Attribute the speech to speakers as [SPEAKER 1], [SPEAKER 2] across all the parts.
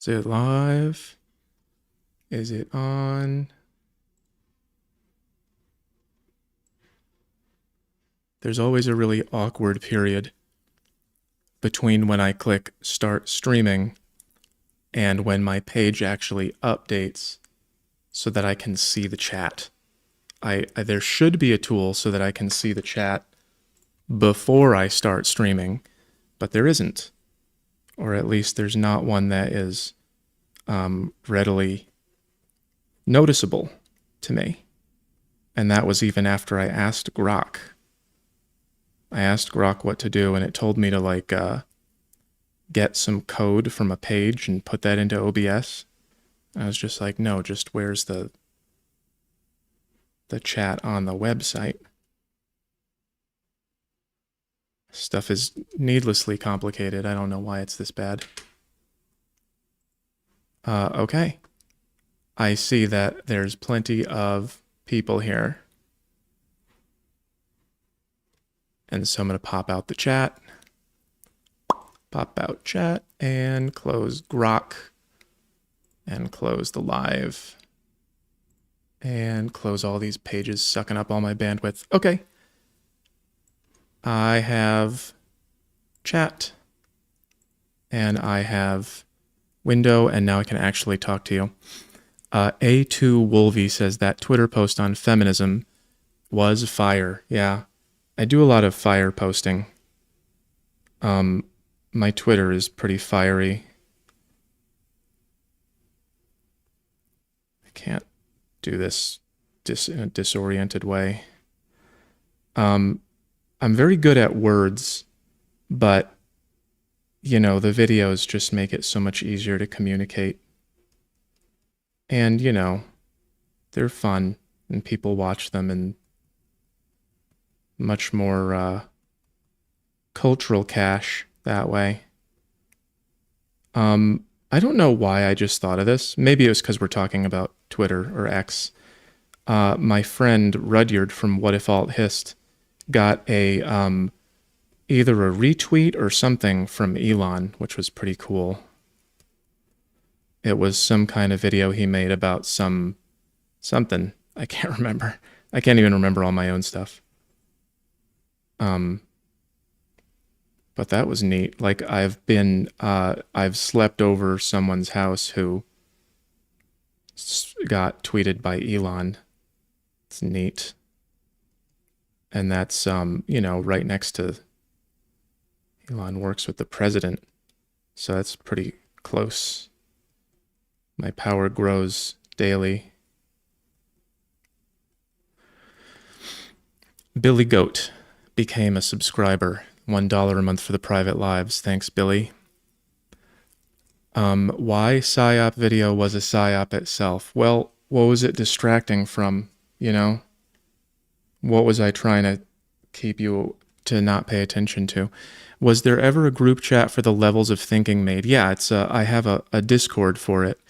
[SPEAKER 1] Is it live? Is it on? There's always a really awkward period between when I click start streaming and when my page actually updates so that I can see the chat. There should be a tool so that I can see the chat before I start streaming, but there isn't. Or at least there's not one that is readily noticeable to me. And that was even after I asked Grok. I asked Grok what to do, and it told me to get some code from a page and put that into OBS. I was just like, no, just where's the chat on the website? Stuff is needlessly complicated. I don't know why it's this bad. Okay. I see that there's plenty of people here. And so I'm going to pop out the chat. Pop out chat and close Grok. And close the live. And close all these pages sucking up all my bandwidth. Okay. I have chat. And I have window, and now I can actually talk to you. A2 Wolvie says that Twitter post on feminism was fire. Yeah, I do a lot of fire posting. My Twitter is pretty fiery. I can't do this in a disoriented way. I'm very good at words, but you know, the videos just make it so much easier to communicate. And, you know, they're fun and people watch them, and much more cultural cash that way. I don't know why I just thought of this. Maybe it was because we're talking about Twitter or X. My friend Rudyard from What If Alt Hist got a either a retweet or something from Elon, which was pretty cool. It was some kind of video he made about something. I can't remember. I can't even remember all my own stuff. But that was neat. Like I've slept over someone's house who got tweeted by Elon. It's neat. And that's, you know, right next to Elon works with the president. So that's pretty close. My power grows daily. Billy Goat became a subscriber. $1 a month for the private lives. Thanks, Billy. Why PSYOP video was a PSYOP itself? Well, what was it distracting from, you know? What was I trying to keep you to not pay attention to? Was there ever a group chat for the levels of thinking made? Yeah, it's I have a Discord for it.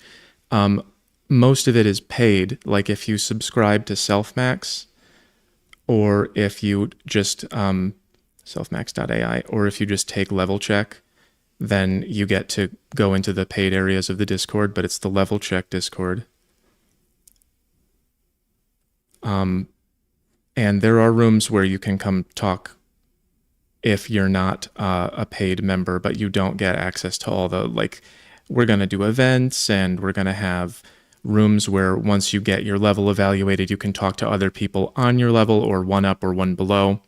[SPEAKER 1] Most of it is paid. Like if you subscribe to Selfmax, or if you just selfmax.ai, or if you just take level check, then you get to go into the paid areas of the Discord, but it's the level check Discord. And there are rooms where you can come talk if you're not a paid member, but you don't get access to all the, like, we're going to do events, and we're going to have rooms where once you get your level evaluated, you can talk to other people on your level or one up or one below.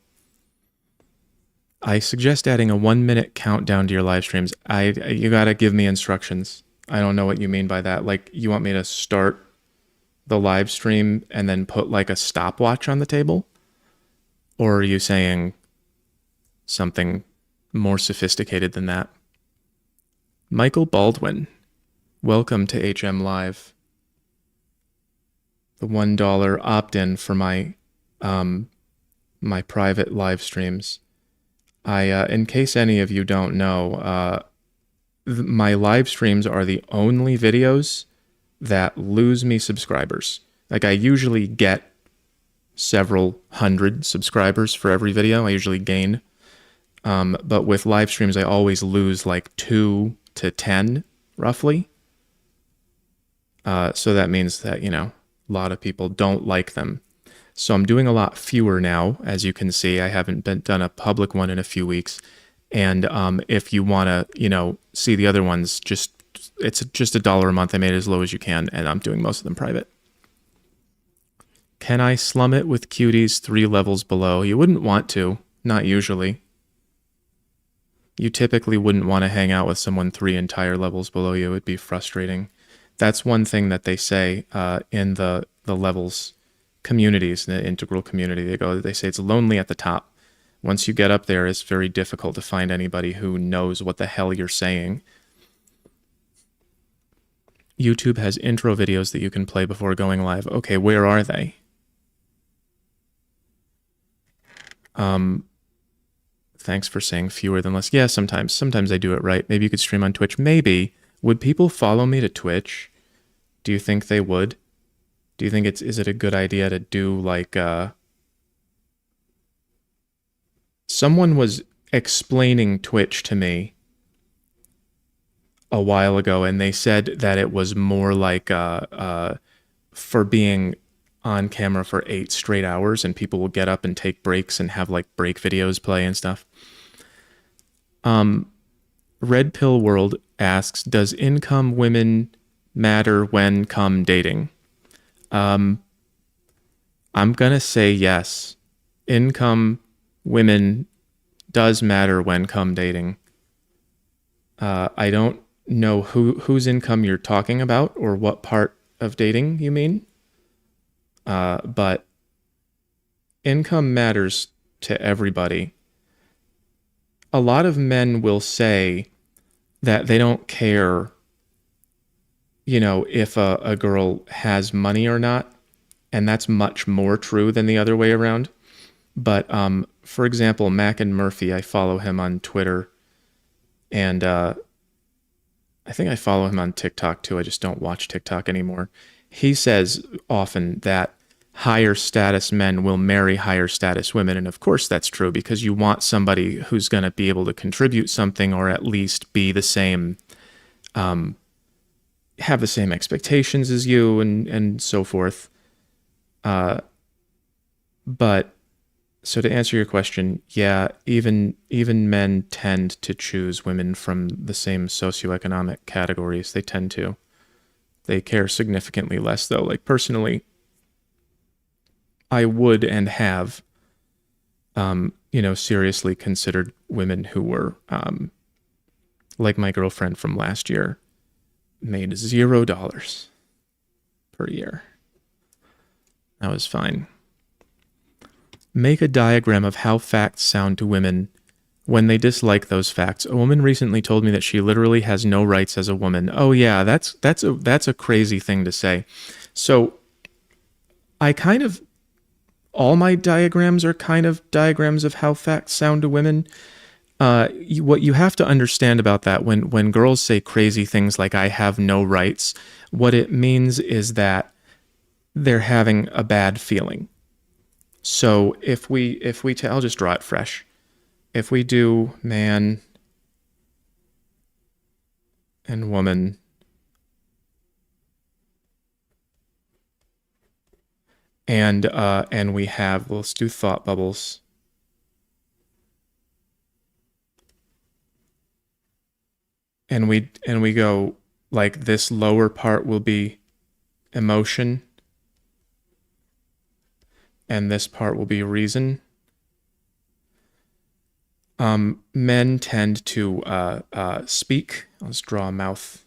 [SPEAKER 1] I suggest adding a 1-minute countdown to your live streams. You got to give me instructions. I don't know what you mean by that. Like, you want me to start the live stream and then put like a stopwatch on the table? Or are you saying something more sophisticated than that? Michael Baldwin, welcome to HM Live. The $1 opt-in for my my private live streams. In case any of you don't know, my live streams are the only videos that lose me subscribers. Like, I usually get several hundred subscribers for every video. I usually gain. But with live streams, I always lose like 2 to 10, roughly. So that means that, a lot of people don't like them. So I'm doing a lot fewer now, as you can see. I haven't done a public one in a few weeks. And if you want to, see the other ones, it's just $1 a month. I made it as low as you can, and I'm doing most of them private. Can I slum it with cuties 3 levels below? You wouldn't want to, not usually. You typically wouldn't want to hang out with someone 3 entire levels below you. It would be frustrating. That's one thing that they say in the levels communities, the integral community. They say it's lonely at the top. Once you get up there, it's very difficult to find anybody who knows what the hell you're saying. YouTube has intro videos that you can play before going live. Okay, where are they? Thanks for saying fewer than less. Yeah, sometimes I do it right. Maybe you could stream on Twitch. Maybe. Would people follow me to Twitch? Do you think they would? Do you think is it a good idea to do like someone was explaining Twitch to me a while ago, and they said that it was more like for being on camera for 8 straight hours, and people will get up and take breaks and have like break videos play and stuff. Red Pill World asks, does income women matter when come dating? I'm gonna say yes. Income women does matter when come dating. I don't know whose income you're talking about or what part of dating you mean. But income matters to everybody. A lot of men will say that they don't care, if a girl has money or not, and that's much more true than the other way around. But for example, Mac and Murphy, I follow him on Twitter, and I think I follow him on TikTok too. I just don't watch TikTok anymore. He says often that higher status men will marry higher status women. And of course that's true, because you want somebody who's going to be able to contribute something, or at least be the same, have the same expectations as you, and so forth. But so to answer your question, yeah, even men tend to choose women from the same socioeconomic categories. They tend to. They care significantly less, though. Like personally, I would and have, seriously considered women who were, like my girlfriend from last year, made $0 per year. That was fine. Make a diagram of how facts sound to women when they dislike those facts. A woman recently told me that she literally has no rights as a woman. Oh yeah, that's a crazy thing to say. So I kind of, all my diagrams are kind of diagrams of how facts sound to women. What you have to understand about that, when girls say crazy things like I have no rights, what it means is that they're having a bad feeling. So if we I'll just draw it fresh. If we do man and woman, and we have, let's do thought bubbles. And we go like this lower part will be emotion, and this part will be reason. Men tend to speak. Let's draw a mouth.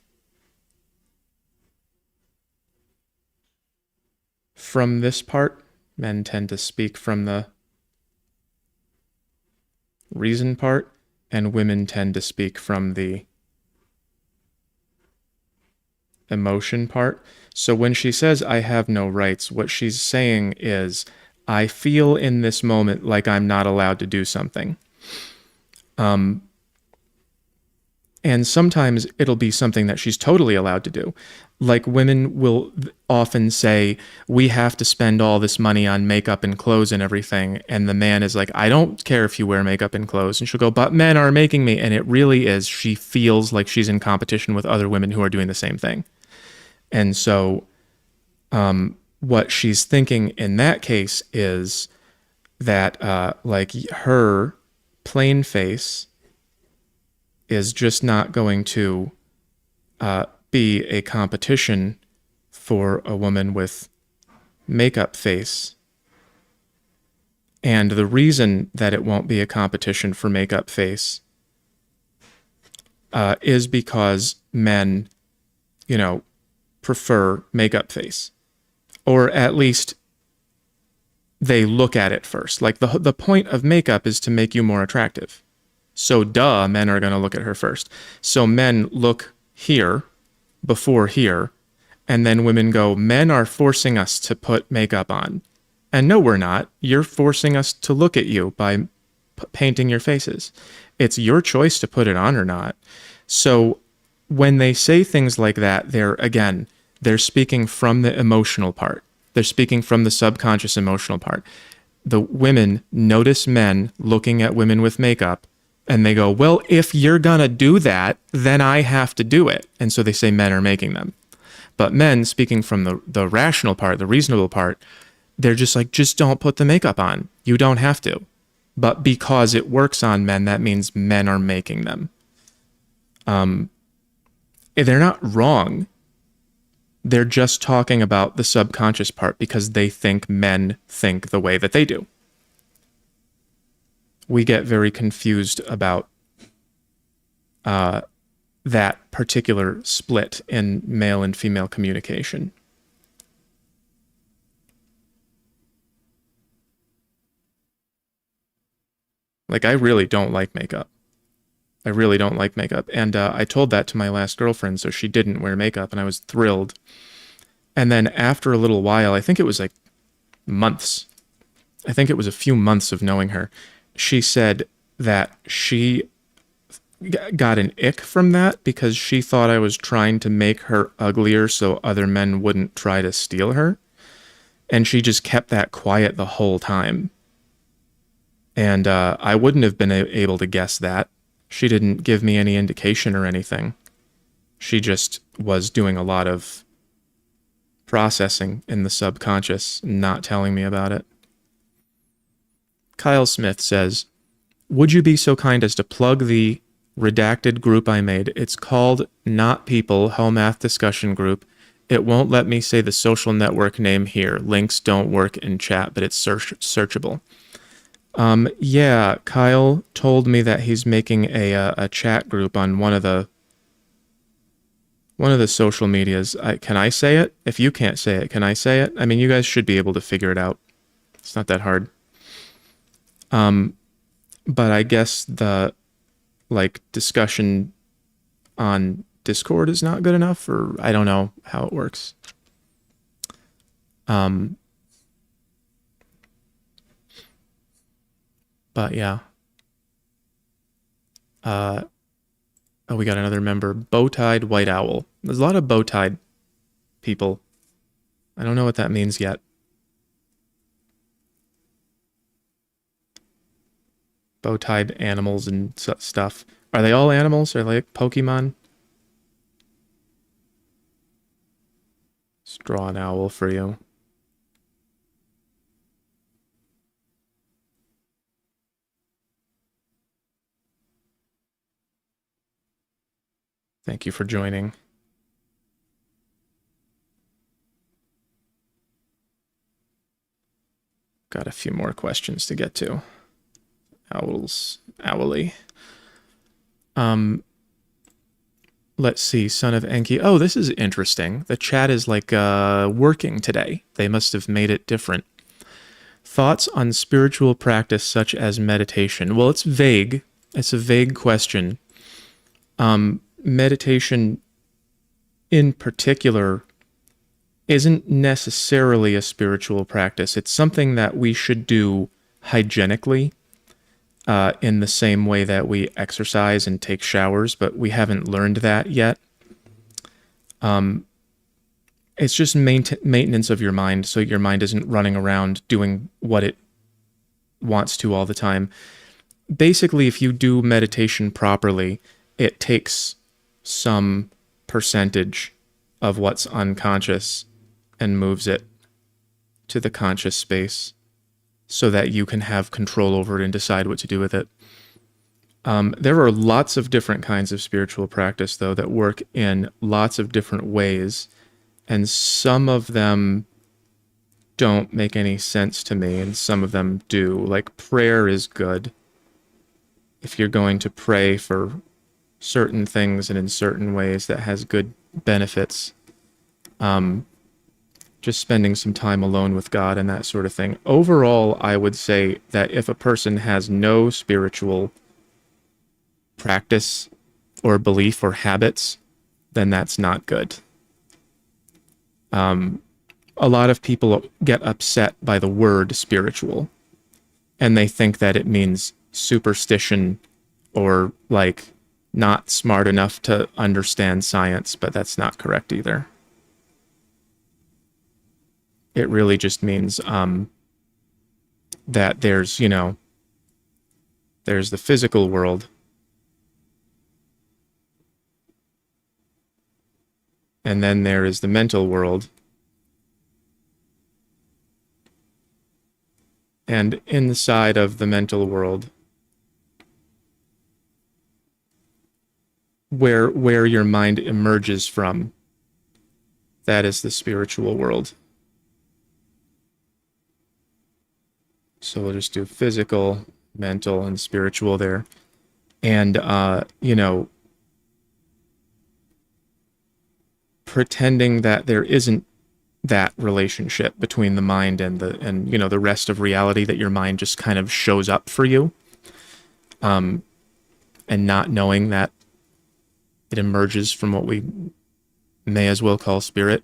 [SPEAKER 1] From this part, men tend to speak from the reason part, and women tend to speak from the emotion part. So when she says, I have no rights, what she's saying is, I feel in this moment like I'm not allowed to do something. And sometimes it'll be something that she's totally allowed to do. Like women will often say, we have to spend all this money on makeup and clothes and everything. And the man is like, I don't care if you wear makeup and clothes. And she'll go, but men are making me. And it really is, she feels like she's in competition with other women who are doing the same thing. And so what she's thinking in that case is that like her plain face is just not going to be a competition for a woman with makeup face. And the reason that it won't be a competition for makeup face is because men, prefer makeup face. Or at least they look at it first. Like the point of makeup is to make you more attractive. So duh, men are going to look at her first. So men look here before here, and then women go, men are forcing us to put makeup on. And no, we're not. You're forcing us to look at you by painting your faces. It's your choice to put it on or not. So when they say things like that, they're speaking from the emotional part. They're speaking from the subconscious emotional part. The women notice men looking at women with makeup, and they go, well, if you're gonna do that, then I have to do it. And so they say men are making them. But men, speaking from the rational part, the reasonable part, they're just like, just don't put the makeup on. You don't have to. But because it works on men, that means men are making them. They're not wrong. They're just talking about the subconscious part because they think men think the way that they do. We get very confused about that particular split in male and female communication. Like, I really don't like makeup. I really don't like makeup. And I told that to my last girlfriend, so she didn't wear makeup, and I was thrilled. And then after a little while, I think it was like months, I think it was a few months of knowing her, she said that she got an ick from that because she thought I was trying to make her uglier so other men wouldn't try to steal her. And she just kept that quiet the whole time. And I wouldn't have been able to guess that. She didn't give me any indication or anything. She just was doing a lot of processing in the subconscious, not telling me about it. Kyle Smith says, would you be so kind as to plug the redacted group I made? It's called Not People Home Math Discussion Group. It won't let me say the social network name here. Links don't work in chat, but it's searchable. Yeah, Kyle told me that he's making a chat group on one of the social medias. Can I say it? If you can't say it, can I say it? I mean, you guys should be able to figure it out. It's not that hard. But I guess the discussion on Discord is not good enough, or I don't know how it works. But yeah. Oh, we got another member. Bow-tied white owl. There's a lot of bow-tied people. I don't know what that means yet. Bow-tied animals and stuff. Are they all animals? Are they like Pokemon? Let's draw an owl for you. Thank you for joining. Got a few more questions to get to. Owls, owly. Let's see, Son of Enki. Oh, this is interesting. The chat is working today. They must have made it different. Thoughts on spiritual practice such as meditation? Well, it's vague. It's a vague question. Meditation in particular isn't necessarily a spiritual practice. It's something that we should do hygienically, in the same way that we exercise and take showers, but we haven't learned that yet. It's just maintenance of your mind, so your mind isn't running around doing what it wants to all the time. Basically, if you do meditation properly, it takes some percentage of what's unconscious and moves it to the conscious space so that you can have control over it and decide what to do with it. There are lots of different kinds of spiritual practice, though, that work in lots of different ways, and some of them don't make any sense to me, and some of them do. Like, prayer is good. If you're going to pray for certain things and in certain ways, that has good benefits. Just spending some time alone with God and that sort of thing. Overall, I would say that if a person has no spiritual practice or belief or habits, then that's not good. A lot of people get upset by the word spiritual, and they think that it means superstition or like not smart enough to understand science, but that's not correct either. It really just means that there's, there's the physical world, and then there is the mental world. And inside of the mental world, where your mind emerges from, that is the spiritual world. So we'll just do physical, mental, and spiritual there. And, pretending that there isn't that relationship between the mind and the rest of reality, that your mind just kind of shows up for you, and not knowing that it emerges from what we may as well call spirit,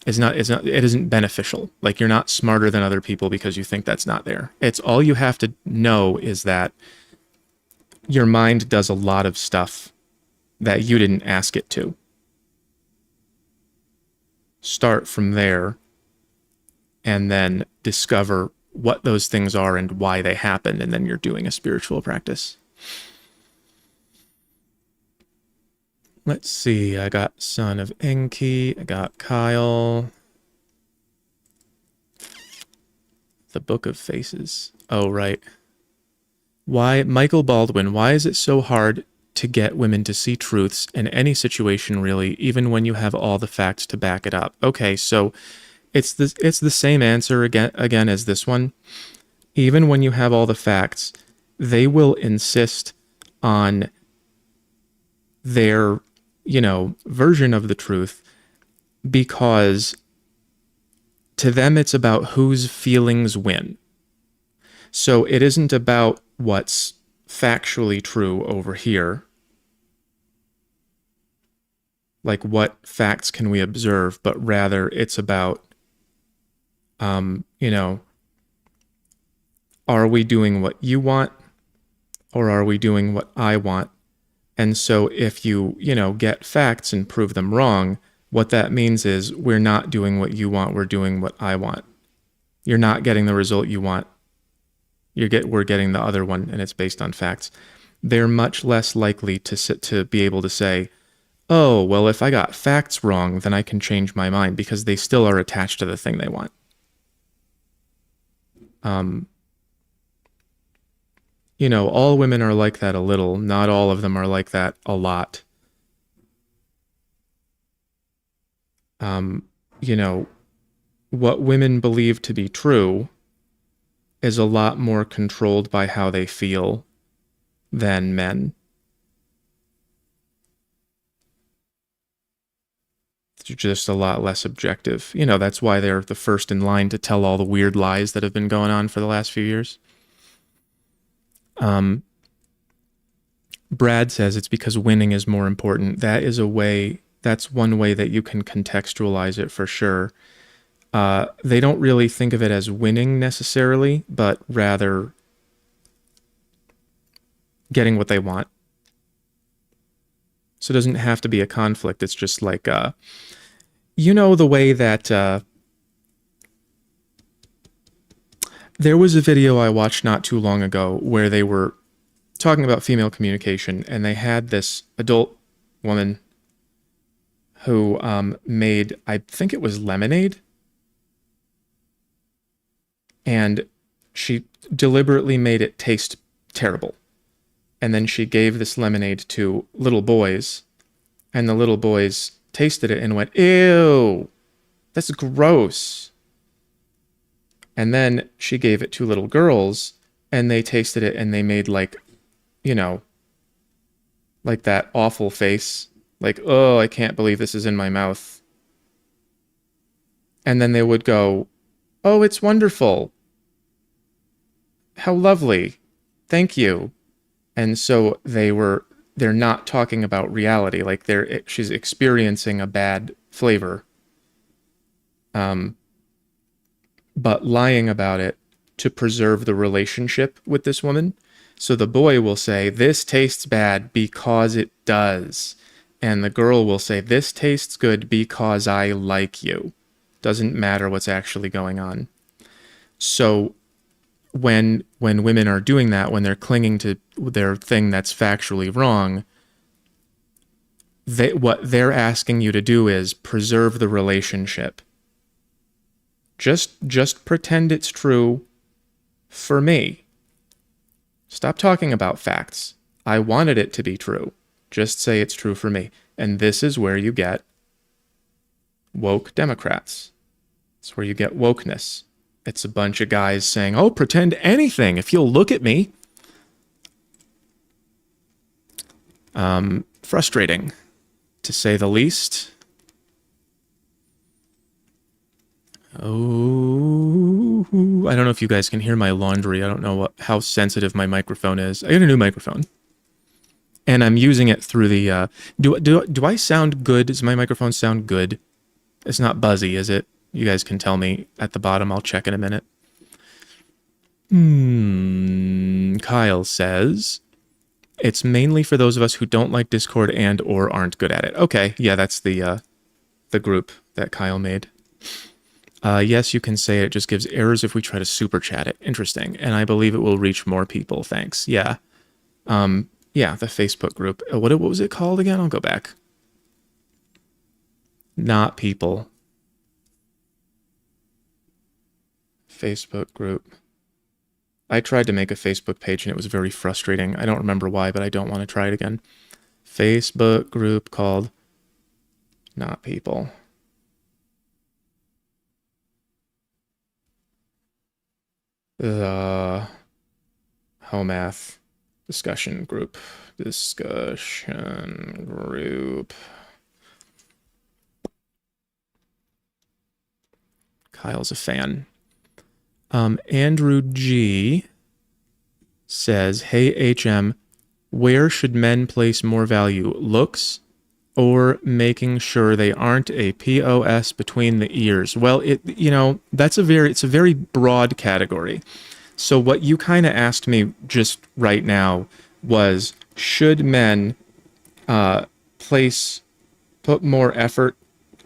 [SPEAKER 1] it isn't beneficial. Like, you're not smarter than other people because you think that's not there. It's all you have to know is that your mind does a lot of stuff that you didn't ask it to. Start from there and then discover what those things are and why they happen, and then you're doing a spiritual practice. Let's see, I got Son of Enki, I got Kyle. The Book of Faces. Oh, right. Why, Michael Baldwin, why is it so hard to get women to see truths in any situation, really, even when you have all the facts to back it up? Okay, so it's the same answer again as this one. Even when you have all the facts, they will insist on their version of the truth, because to them it's about whose feelings win. So it isn't about what's factually true over here, like what facts can we observe, but rather it's about, are we doing what you want, or are we doing what I want? And so if you, get facts and prove them wrong, what that means is we're not doing what you want, we're doing what I want. You're not getting the result you want. We're getting the other one, and it's based on facts. They're much less likely to be able to say, oh, well, if I got facts wrong, then I can change my mind, because they still are attached to the thing they want. All women are like that a little. Not all of them are like that a lot. What women believe to be true is a lot more controlled by how they feel than men. It's just a lot less objective. That's why they're the first in line to tell all the weird lies that have been going on for the last few years. Brad says it's because winning is more important. That's one way that you can contextualize it for sure. They don't really think of it as winning necessarily, but rather getting what they want. So it doesn't have to be a conflict. It's just like, the way that there was a video I watched not too long ago where they were talking about female communication, and they had this adult woman who made, I think it was lemonade, and she deliberately made it taste terrible. And then she gave this lemonade to little boys, and the little boys tasted it and went, "Ew, that's gross." And then she gave it to little girls, and they tasted it and they made like, you know, like that awful face, like, "Oh, I can't believe this is in my mouth." And then they would go, "Oh, it's wonderful. How lovely. Thank you." And so they're not talking about reality, like she's experiencing a bad flavor, um, but lying about it to preserve the relationship with this woman. So the boy will say, "This tastes bad because it does." And the girl will say, "This tastes good because I like you." Doesn't matter what's actually going on. So when women are doing that, when they're clinging to their thing that's factually wrong, what they're asking you to do is preserve the relationship. Just pretend it's true for me. Stop talking about facts. I wanted it to be true. Just say it's true for me. And this is where you get woke Democrats. It's where you get wokeness. It's a bunch of guys saying, "Oh, pretend anything if you'll look at me." Frustrating, to say the least. Oh, I don't know if you guys can hear my laundry. I don't know how sensitive my microphone is. I got a new microphone, and I'm using it through the. Do I sound good? Does my microphone sound good? It's not buzzy, is it? You guys can tell me at the bottom. I'll check in a minute. Kyle says, "It's mainly for those of us who don't like Discord and or aren't good at it." Okay, yeah, that's the group that Kyle made. Yes, you can say it just gives errors if we try to super chat it. Interesting. And I believe it will reach more people. Thanks. Yeah. Yeah, the Facebook group. What was it called again? I'll go back. Not people. Facebook group. I tried to make a Facebook page and it was very frustrating. I don't remember why, but I don't want to try it again. Facebook group called Not People. The Home Math Discussion Group. Discussion Group. Kyle's a fan. Andrew G says, "Hey HM, where should men place more value, looks or making sure they aren't a POS between the ears?" Well, it's a very broad category. So what you kind of asked me just right now was, should men put more effort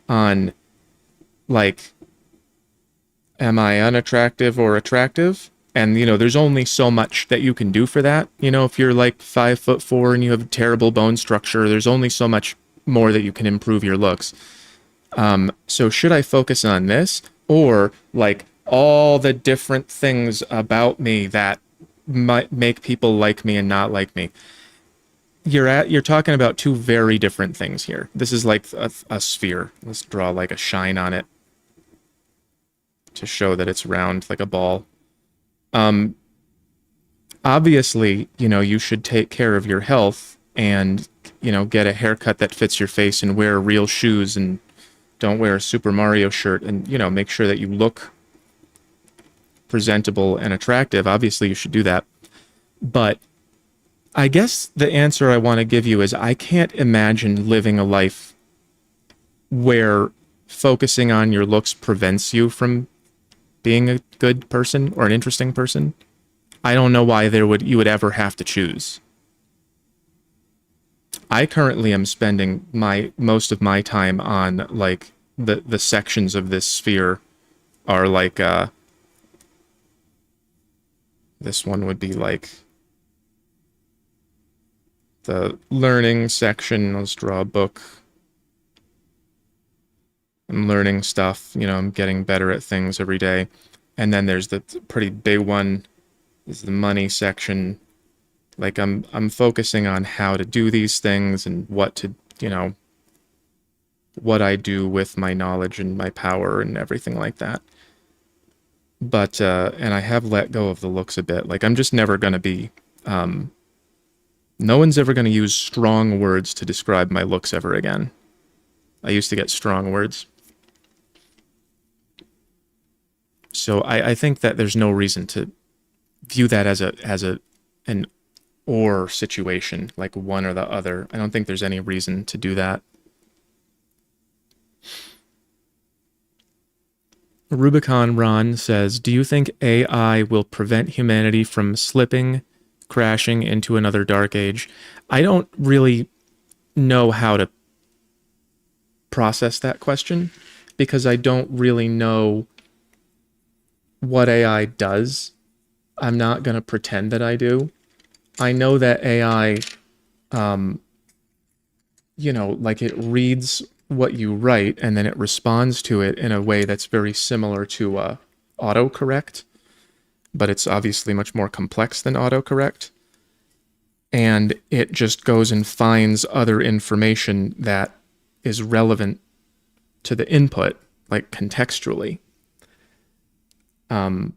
[SPEAKER 1] on, like, am I unattractive or attractive? And, there's only so much that you can do for that. If you're like 5'4" and you have terrible bone structure, there's only so much more that you can improve your looks. So should I focus on this, or like all the different things about me that might make people like me and not like me? You're talking about two very different things here. This is like a sphere. Let's draw like a shine on it to show that it's round like a ball. Obviously, you should take care of your health and, get a haircut that fits your face and wear real shoes and don't wear a Super Mario shirt and, make sure that you look presentable and attractive. Obviously, you should do that. But I guess the answer I want to give you is I can't imagine living a life where focusing on your looks prevents you from being a good person or an interesting person. I don't know why you would ever have to choose. I currently am spending most of my time on, like, the sections of this sphere are like, this one would be like the learning section. Let's draw a book. I'm learning stuff, I'm getting better at things every day. And then there's the pretty big one, is the money section. Like I'm focusing on how to do these things and what to, what I do with my knowledge and my power and everything like that. But and I have let go of the looks a bit. Like I'm just never going to be no one's ever going to use strong words to describe my looks ever again. I used to get strong words. So I think that there's no reason to view that as an or situation, like one or the other. I don't think there's any reason to do that. Rubicon Ron says, do you think AI will prevent humanity from slipping, crashing into another dark age? I don't really know how to process that question because I don't really know what AI does. I'm not going to pretend that I do. I know that AI, like it reads what you write and then it responds to it in a way that's very similar to autocorrect, but it's obviously much more complex than autocorrect. And it just goes and finds other information that is relevant to the input, like contextually. And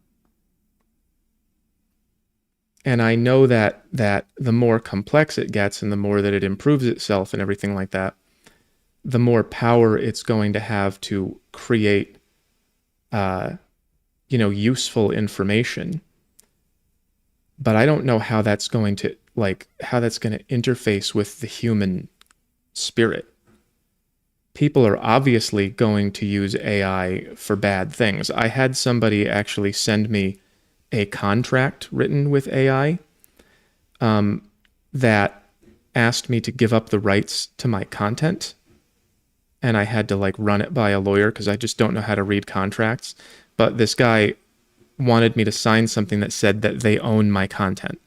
[SPEAKER 1] I know that the more complex it gets and the more that it improves itself and everything like that, the more power it's going to have to create, useful information. But I don't know how that's going to interface with the human spirit. People are obviously going to use AI for bad things. I had somebody actually send me a contract written with AI that asked me to give up the rights to my content. And I had to run it by a lawyer because I just don't know how to read contracts. But this guy wanted me to sign something that said that they own my content.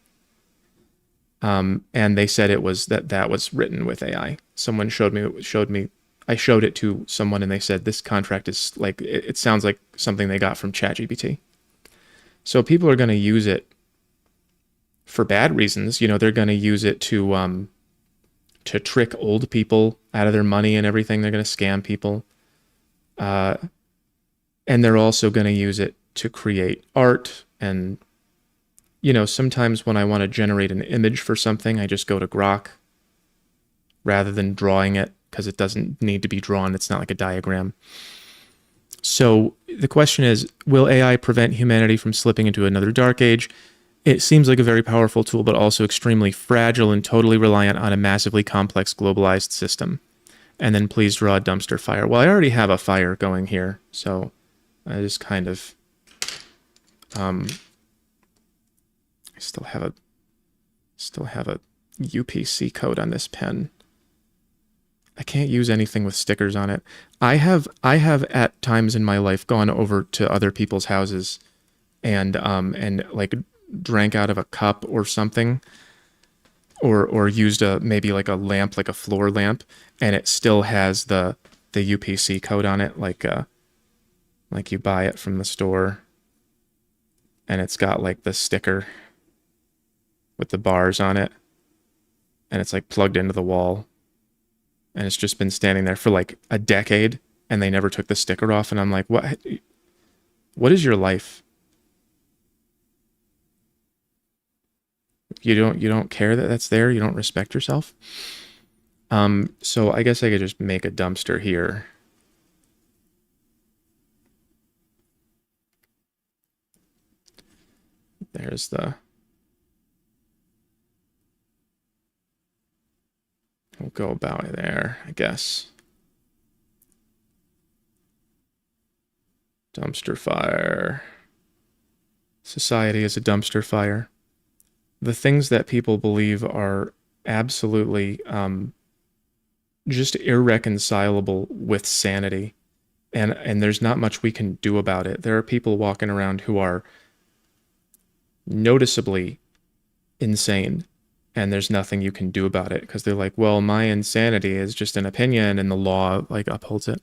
[SPEAKER 1] And they said it was that was written with AI. Someone showed me, I showed it to someone and they said, this contract is it sounds like something they got from ChatGPT. So people are going to use it for bad reasons. They're going to use it to trick old people out of their money and everything. They're going to scam people. And they're also going to use it to create art. And, sometimes when I want to generate an image for something, I just go to Grok rather than drawing it because it doesn't need to be drawn. It's not like a diagram. So the question is, will AI prevent humanity from slipping into another dark age? It seems like a very powerful tool, but also extremely fragile and totally reliant on a massively complex globalized system. And then please draw a dumpster fire. Well, I already have a fire going here, so I just kind of, I still have a UPC code on this pen. I can't use anything with stickers on it. I have at times in my life gone over to other people's houses and drank out of a cup or something, or used maybe a lamp, like a floor lamp, and it still has the UPC code on it, like you buy it from the store, and it's got the sticker with the bars on it, and it's plugged into the wall. And it's just been standing there for a decade and they never took the sticker off. And I'm like, what is your life? You don't care that that's there? You don't respect yourself? So I guess I could just make a dumpster here. There's we'll go about there, I guess. Dumpster fire. Society is a dumpster fire. The things that people believe are absolutely just irreconcilable with sanity. And there's not much we can do about it. There are people walking around who are noticeably insane. And there's nothing you can do about it because they're like, well, my insanity is just an opinion and the law upholds it.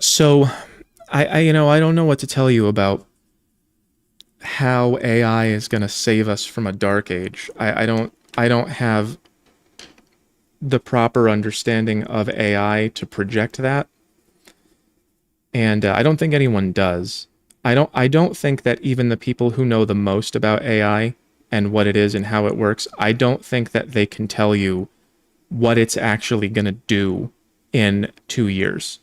[SPEAKER 1] So I don't know what to tell you about how AI is going to save us from a dark age. I don't have the proper understanding of AI to project that, and I don't think anyone does. I don't think that even the people who know the most about AI and what it is and how it works, I don't think that they can tell you what it's actually going to do in 2 years.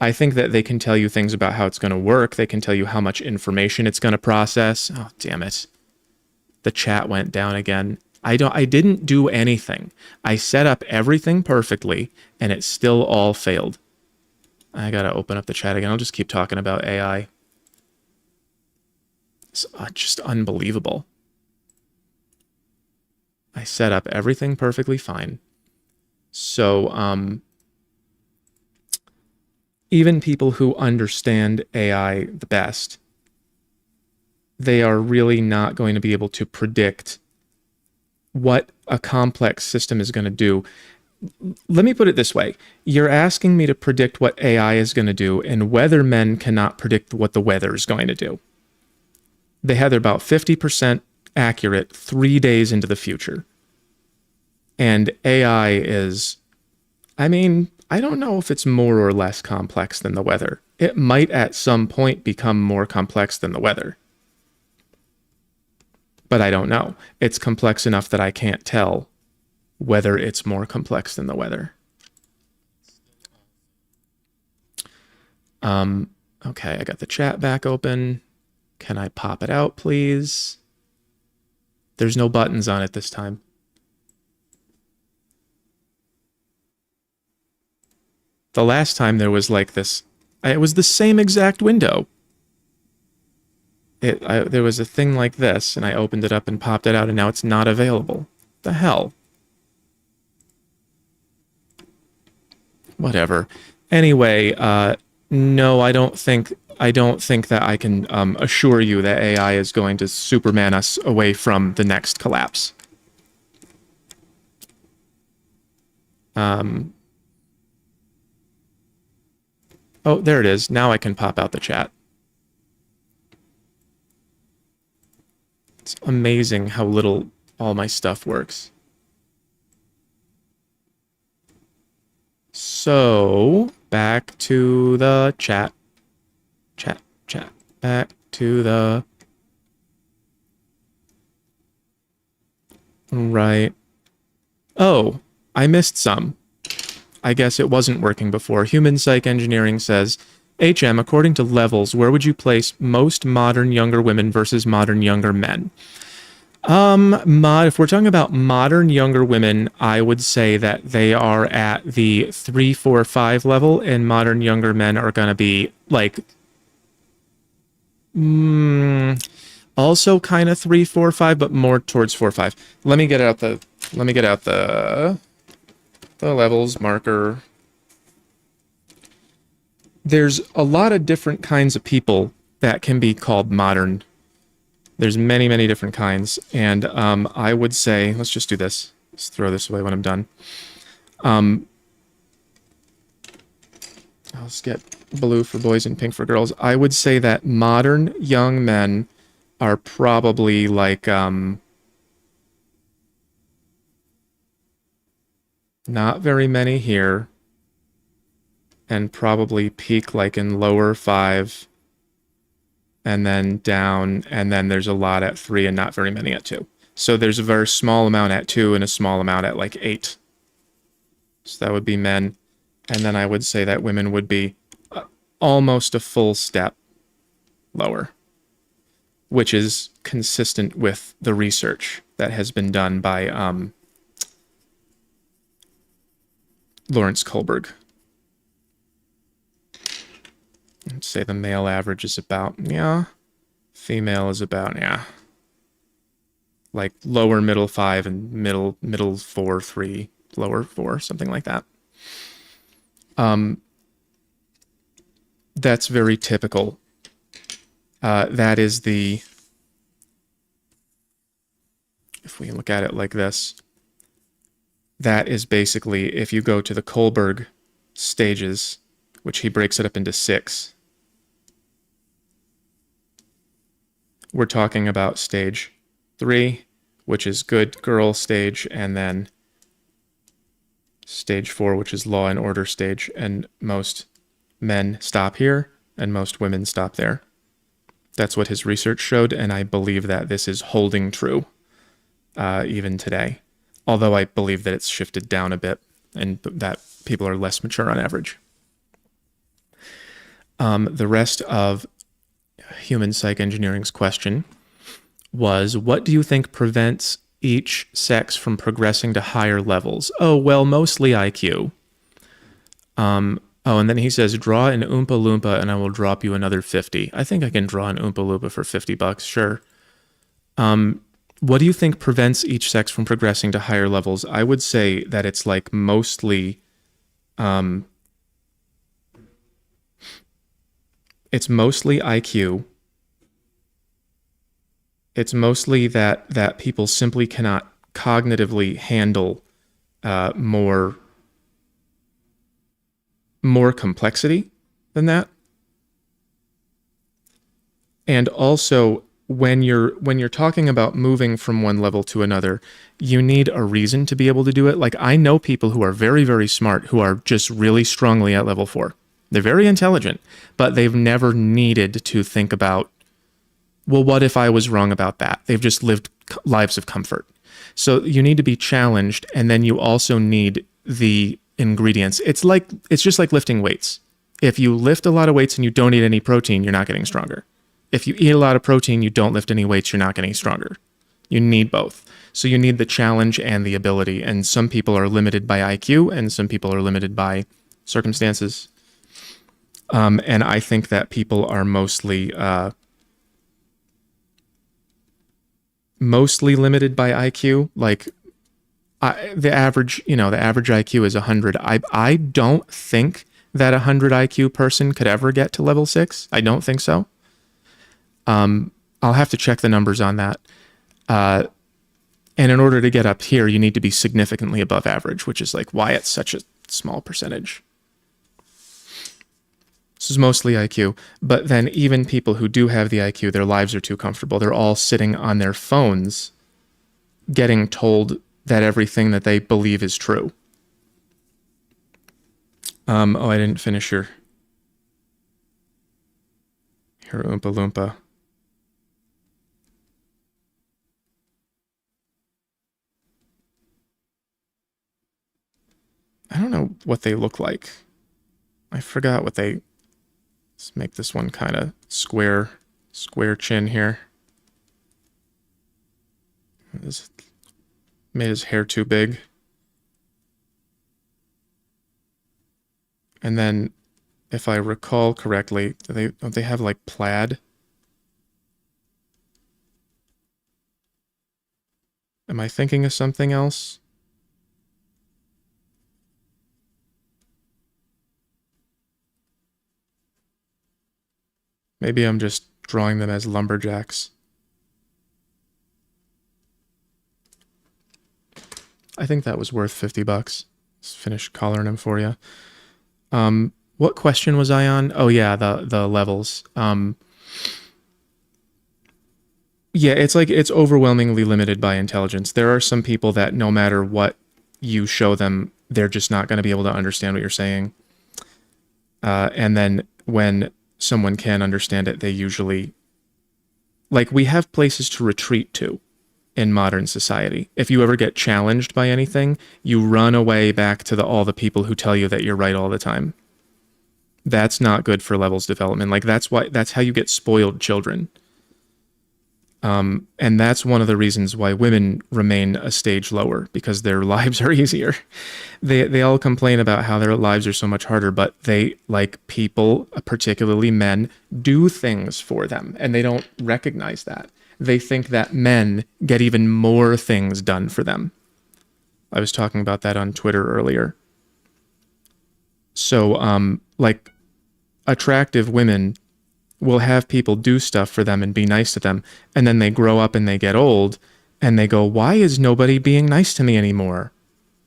[SPEAKER 1] I think that they can tell you things about how it's going to work. They can tell you how much information it's going to process. Oh, damn it. The chat went down again. I didn't do anything. I set up everything perfectly and it still all failed. I got to open up the chat again. I'll just keep talking about AI. It's just unbelievable. I set up everything perfectly fine. So, even people who understand AI the best, they are really not going to be able to predict what a complex system is going to do. Let me put it this way. You're asking me to predict what AI is going to do, and weathermen cannot predict what the weather is going to do. They had they're about 50% accurate 3 days into the future. And AI is, I mean, I don't know if it's more or less complex than the weather. It might at some point become more complex than the weather. But I don't know. It's complex enough that I can't tell whether it's more complex than the weather. Okay, I got the chat back open. Can I pop it out, please? There's no buttons on it this time. The last time there was like this, it was the same exact window. There was a thing like this, and I opened it up and popped it out, and now it's not available. The hell? Whatever. Anyway, no, I don't think that I can assure you that AI is going to Superman us away from the next collapse. Oh, there it is. Now I can pop out the chat. It's amazing how little all my stuff works. So, back to the chat. Chat. Back to the... Right. Oh, I missed some. I guess it wasn't working before. Human Psych Engineering says, HM, according to levels, where would you place most modern younger women versus modern younger men? If we're talking about modern younger women, I would say that they are at the 3, 4, 5 level, and modern younger men are gonna be like, also kind of 3, 4, 5, but more towards 4, 5. Let me get out the levels marker. There's a lot of different kinds of people that can be called modern. There's many, many different kinds. And I would say, let's just do this. Let's throw this away when I'm done. I'll just get blue for boys and pink for girls. I would say that modern young men are probably like, not very many here. And probably peak like in lower 5. And then down, and then there's a lot at 3 and not very many at 2. So there's a very small amount at 2 and a small amount at like 8. So that would be men. And then I would say that women would be almost a full step lower, which is consistent with the research that has been done by Lawrence Kohlberg. I'd say the male average is about, yeah. Female is about, yeah. Like lower middle 5 and middle 4, 3, lower 4, something like that. That's very typical. That is the, if we look at it like this, that is basically, if you go to the Kohlberg stages, which he breaks it up into 6. We're talking about stage 3, which is good girl stage, and then stage 4, which is law and order stage. And most men stop here, and most women stop there. That's what his research showed, and I believe that this is holding true even today. Although I believe that it's shifted down a bit, and that people are less mature on average. The rest of human psych engineering's question was, what do you think prevents each sex from progressing to higher levels? Oh, well, mostly IQ. And then he says, draw an Oompa Loompa and I will drop you another 50. I think I can draw an Oompa Loompa for $50, sure. What do you think prevents each sex from progressing to higher levels? I would say that it's like mostly, it's mostly IQ. It's mostly that people simply cannot cognitively handle more complexity than that. And also, when you're talking about moving from one level to another, you need a reason to be able to do it. Like, I know people who are very, very smart who are just really strongly at level 4. They're very intelligent, but they've never needed to think about, well, what if I was wrong about that? They've just lived lives of comfort. So you need to be challenged, and then you also need the ingredients. It's just like lifting weights. If you lift a lot of weights and you don't eat any protein, you're not getting stronger. If you eat a lot of protein, you don't lift any weights, you're not getting stronger. You need both. So you need the challenge and the ability. And some people are limited by IQ, and some people are limited by circumstances. And I think that people are mostly limited by IQ. Like, the average IQ is 100. I don't think that 100 IQ person could ever get to level 6. I don't think so. I'll have to check the numbers on that. And in order to get up here, you need to be significantly above average, which is like why it's such a small percentage. This is mostly IQ. But then even people who do have the IQ, their lives are too comfortable. They're all sitting on their phones getting told that everything that they believe is true. I didn't finish your Oompa Loompa. I don't know what they look like. I forgot what they... Let's make this one kind of square chin here. This made his hair too big. And then, if I recall correctly, don't they have like plaid? Am I thinking of something else? Maybe I'm just drawing them as lumberjacks. I think that was worth $50. Let's finish collaring him for you. What question was I on? Oh yeah, the levels. Yeah, it's overwhelmingly limited by intelligence. There are some people that no matter what you show them, they're just not going to be able to understand what you're saying. And then when someone can understand it, they usually... Like, we have places to retreat to in modern society. If you ever get challenged by anything, you run away back to all the people who tell you that you're right all the time. That's not good for levels development. Like, that's how you get spoiled children. And that's one of the reasons why women remain a stage lower, because their lives are easier. They all complain about how their lives are so much harder, but they, like people, particularly men, do things for them, and they don't recognize that. They think that men get even more things done for them. I was talking about that on Twitter earlier. So, like, attractive women will have people do stuff for them and be nice to them, and then they grow up and they get old, and they go, why is nobody being nice to me anymore?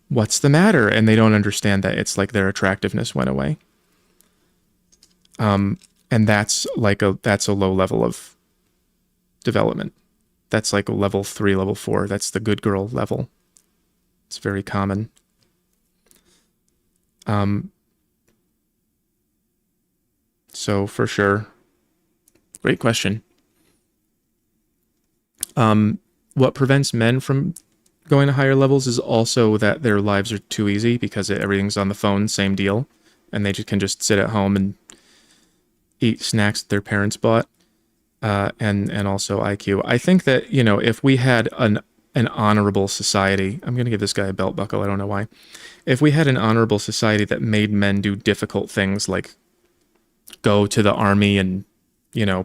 [SPEAKER 1] What's the matter? And they don't understand that it's like their attractiveness went away. And that's a low level of development. That's like a level 3, level 4. That's the good girl level. It's very common. So for sure. Great question. What prevents men from going to higher levels is also that their lives are too easy because everything's on the phone, same deal. And they can just sit at home and eat snacks that their parents bought. And also IQ. I think that, if we had an honorable society, I'm going to give this guy a belt buckle, I don't know why. If we had an honorable society that made men do difficult things like go to the army and,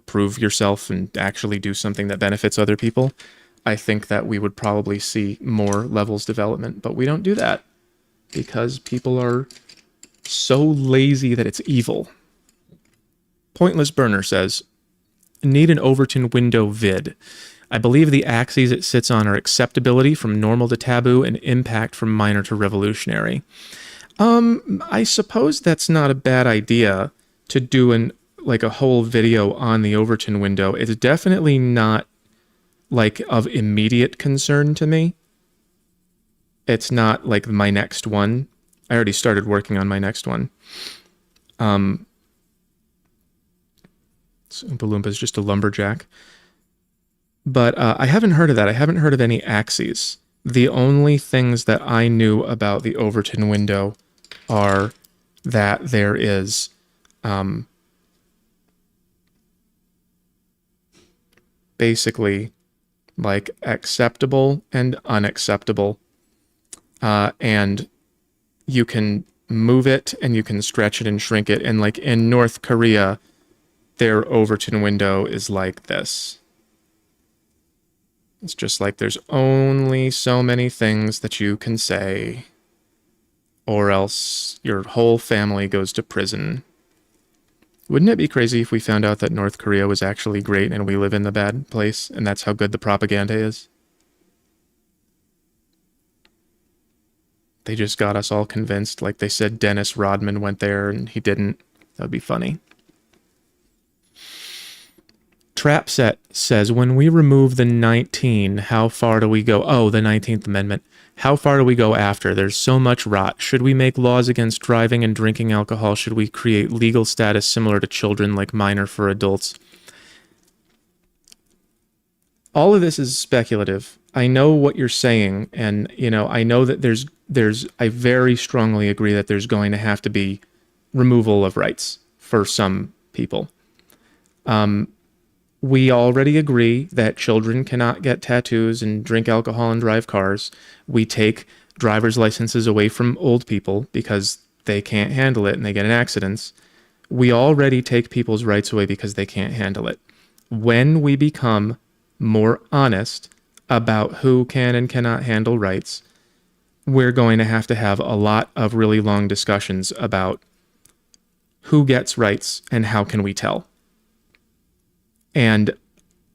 [SPEAKER 1] prove yourself and actually do something that benefits other people, I think that we would probably see more levels development. But we don't do that because people are so lazy that it's evil. Pointless Burner says, need an Overton Window vid. I believe the axes it sits on are acceptability from normal to taboo and impact from minor to revolutionary. I suppose that's not a bad idea to do a whole video on the Overton Window. It's definitely not of immediate concern to me. It's not like my next one. I already started working on my next one. Oompa Loompa's just a lumberjack. But I haven't heard of that. I haven't heard of any axes. The only things that I knew about the Overton Window are that there is basically acceptable and unacceptable. And you can move it and you can stretch it and shrink it. And in North Korea, their Overton Window is like this. It's just there's only so many things that you can say, or else your whole family goes to prison. Wouldn't it be crazy if we found out that North Korea was actually great and we live in the bad place, and that's how good the propaganda is? They just got us all convinced, like they said Dennis Rodman went there and he didn't. That would be funny. Trapset says, when we remove the 19, how far do we go? Oh, the 19th Amendment. How far do we go after? There's so much rot. Should we make laws against driving and drinking alcohol? Should we create legal status similar to children, like minor for adults? All of this is speculative. I know what you're saying, and I know that I very strongly agree that there's going to have to be removal of rights for some people. We already agree that children cannot get tattoos and drink alcohol and drive cars. We take driver's licenses away from old people because they can't handle it and they get in accidents. We already take people's rights away because they can't handle it. When we become more honest about who can and cannot handle rights, we're going to have a lot of really long discussions about who gets rights and how can we tell. And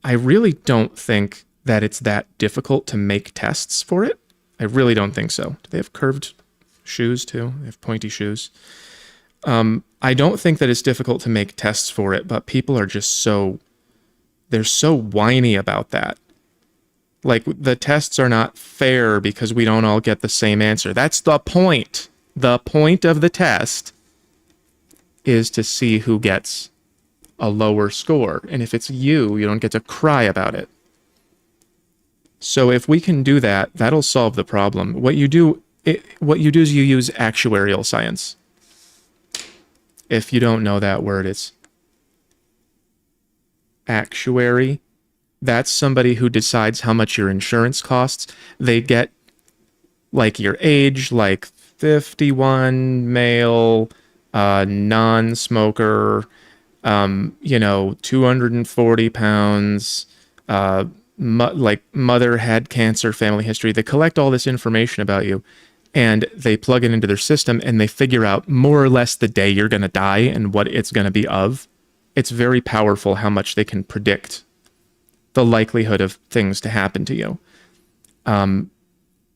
[SPEAKER 1] I really don't think that it's that difficult to make tests for it. I really don't think so. Do they have curved shoes too? They have pointy shoes. I don't think that it's difficult to make tests for it, but people are just they're so whiny about that. The tests are not fair because we don't all get the same answer. That's the point. The point of the test is to see who gets a lower score. And if it's you don't get to cry about it. So if we can do that, that'll solve the problem. What you do is you use actuarial science. If you don't know that word, it's actuary. That's somebody who decides how much your insurance costs. They get your age, 51, male, non-smoker, 240 pounds, mother had cancer, family history. They collect all this information about you and they plug it into their system and they figure out more or less the day you're going to die and what it's going to be of. It's very powerful how much they can predict the likelihood of things to happen to you.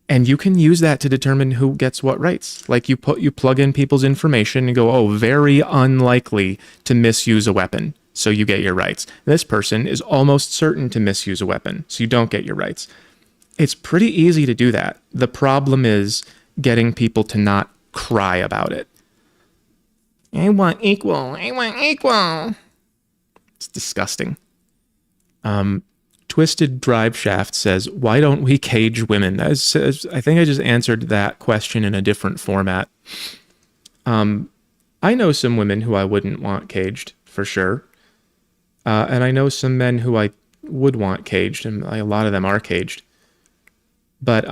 [SPEAKER 1] And you can use that to determine who gets what rights. Like you plug in people's information and go, oh, very unlikely to misuse a weapon. So you get your rights. This person is almost certain to misuse a weapon. So you don't get your rights. It's pretty easy to do that. The problem is getting people to not cry about it. I want equal. I want equal. It's disgusting. Twisted Drive Shaft says, why don't we cage women? I think I just answered that question in a different format. I know some women who I wouldn't want caged, for sure. And I know some men who I would want caged, and a lot of them are caged. But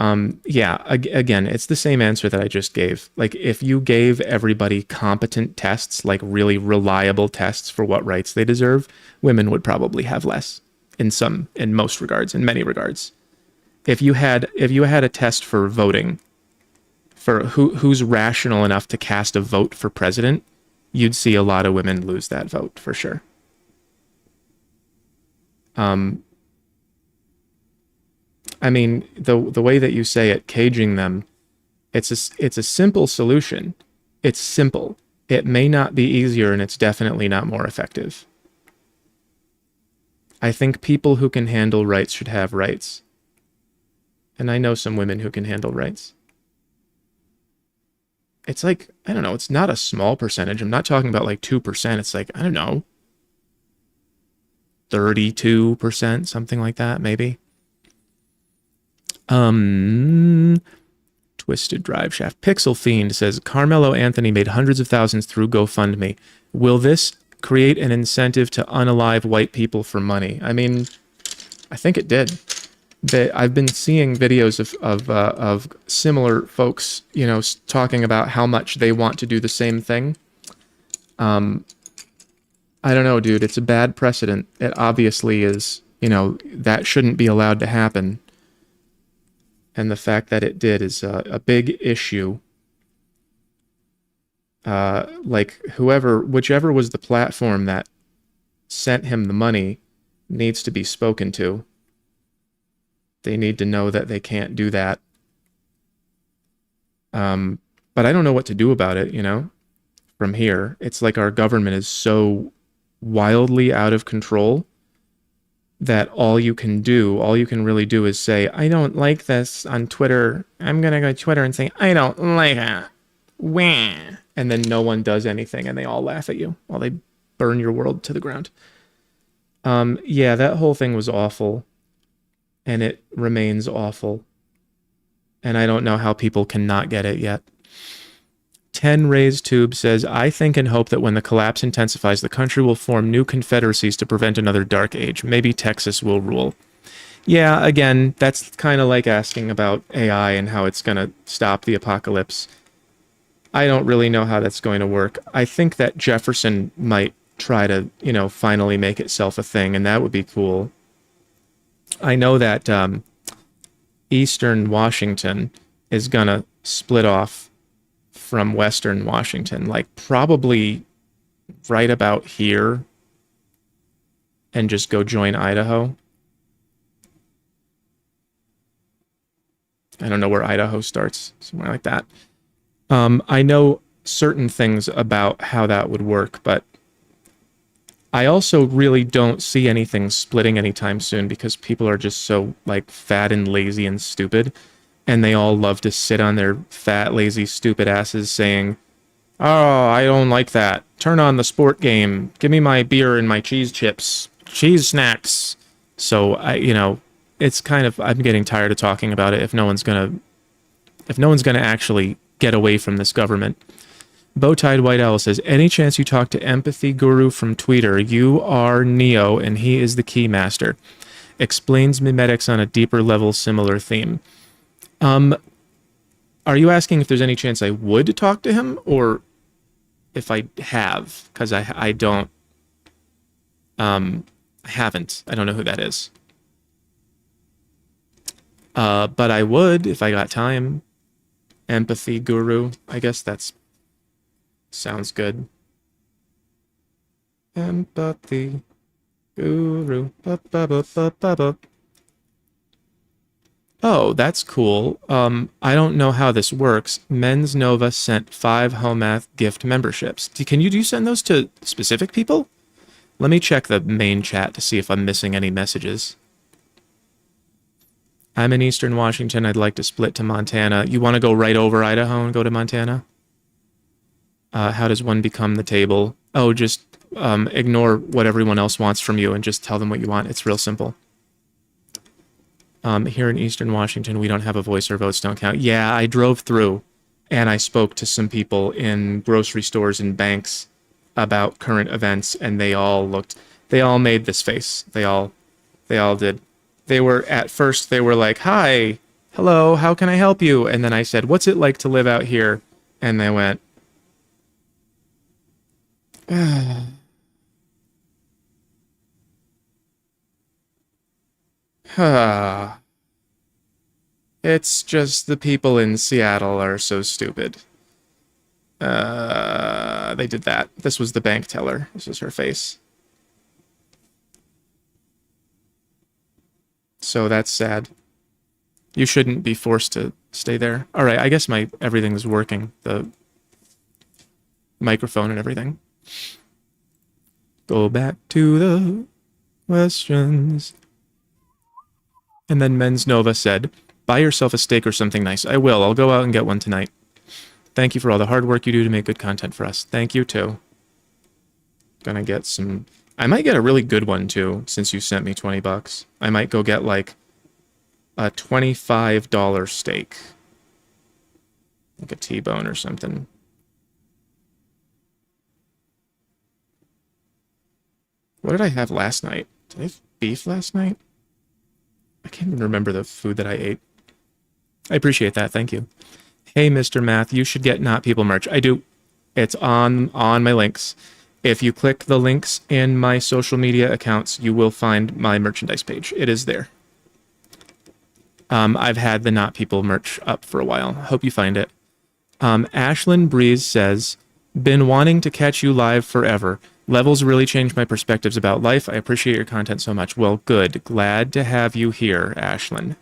[SPEAKER 1] yeah, again, it's the same answer that I just gave. Like, if you gave everybody competent tests, like really reliable tests for what rights they deserve, women would probably have less in most regards, in many regards. If you had a test for voting, for who's rational enough to cast a vote for president, you'd see a lot of women lose that vote for sure. I mean, the way that you say it, caging them, it's a simple solution. It's simple. It may not be easier, and it's definitely not more effective. I think people who can handle rights should have rights. And I know some women who can handle rights. It's like, I don't know, it's not a small percentage. I'm not talking about like 2%. It's like, I don't know, 32%, something like that, maybe. Twisted Drive Shaft. Pixel Fiend says, Carmelo Anthony made hundreds of thousands through GoFundMe. Will this create an incentive to unalive white people for money? I mean, I think it did. I've been seeing videos of similar folks, you know, talking about how much they want to do the same thing. I don't know, dude. It's a bad precedent. It obviously is. You know, that shouldn't be allowed to happen. And the fact that it did is a big issue. Like whichever was the platform that sent him the money needs to be spoken to. They need to know that they can't do that. But I don't know what to do about it, you know, from here. It's like our government is so wildly out of control that all you can really do is say, I don't like this on Twitter. I'm going to go to Twitter and say, I don't like it. Wah. And then no one does anything and they all laugh at you while they burn your world to the ground. Yeah, that whole thing was awful. And it remains awful. And I don't know how people cannot get it yet. 10 Raised Tube says, I think and hope that when the collapse intensifies, the country will form new confederacies to prevent another dark age. Maybe Texas will rule. Yeah, again, that's kind of like asking about AI and how it's going to stop the apocalypse. I don't really know how that's going to work. I think that Jefferson might try to, you know, finally make itself a thing, and that would be cool. I know that Eastern Washington is going to split off from Western Washington, like probably right about here, and just go join Idaho. I don't know where Idaho starts, somewhere like that. I know certain things about how that would work, but I also really don't see anything splitting anytime soon because people are just so like fat and lazy and stupid. And they all love to sit on their fat, lazy, stupid asses saying, oh, I don't like that. Turn on the sport game. Give me my beer and my cheese chips. Cheese snacks. So, it's kind of, I'm getting tired of talking about it if no one's gonna actually get away from this government. Bowtied White Owl says, any chance you talk to Empathy Guru from Twitter? You are Neo and he is the Keymaster. Explains mimetics on a deeper level, similar theme. Are you asking if there's any chance I would talk to him, or if I have? Because I don't, haven't. I don't know who that is. But I would if I got time. Empathy Guru. I guess that's sounds good. Empathy Guru. Ba, ba, ba, ba, ba, ba. Oh, that's cool. I don't know how this works. Men's Nova sent 5 Home Math gift memberships. Can you do send those to specific people? Let me check the main chat to see if I'm missing any messages. I'm in Eastern Washington. I'd like to split to Montana. You want to go right over Idaho and go to Montana? How does one become the table? Oh, just ignore what everyone else wants from you and just tell them what you want. It's real simple. Here in Eastern Washington, we don't have a voice. Our votes don't count. Yeah, I drove through and I spoke to some people in grocery stores and banks about current events, and they all made this face. They all did. They were, at first, they were like, hi, hello, how can I help you? And then I said, what's it like to live out here? And they went, it's just the people in Seattle are so stupid. They did that. This was the bank teller. This was her face. So that's sad. You shouldn't be forced to stay there. All right, I guess everything's working. The microphone and everything. Go back to the questions. And then Men's Nova said, buy yourself a steak or something nice. I will. I'll go out and get one tonight. Thank you for all the hard work you do to make good content for us. Thank you, too. Gonna get some... I might get a really good one, too, since you sent me $20. I might go get, like, a $25 steak. Like a T-bone or something. What did I have last night? Did I have beef last night? I can't even remember the food that I ate. I appreciate that. Thank you. Hey, Mr. Math, you should get Not People merch. I do. It's on my links. If you click the links in my social media accounts, you will find my merchandise page. It is there. I've had the Not People merch up for a while. Hope you find it. Ashlyn Breeze says, been wanting to catch you live forever. Levels really changed my perspectives about life. I appreciate your content so much. Well, good. Glad to have you here, Ashlyn.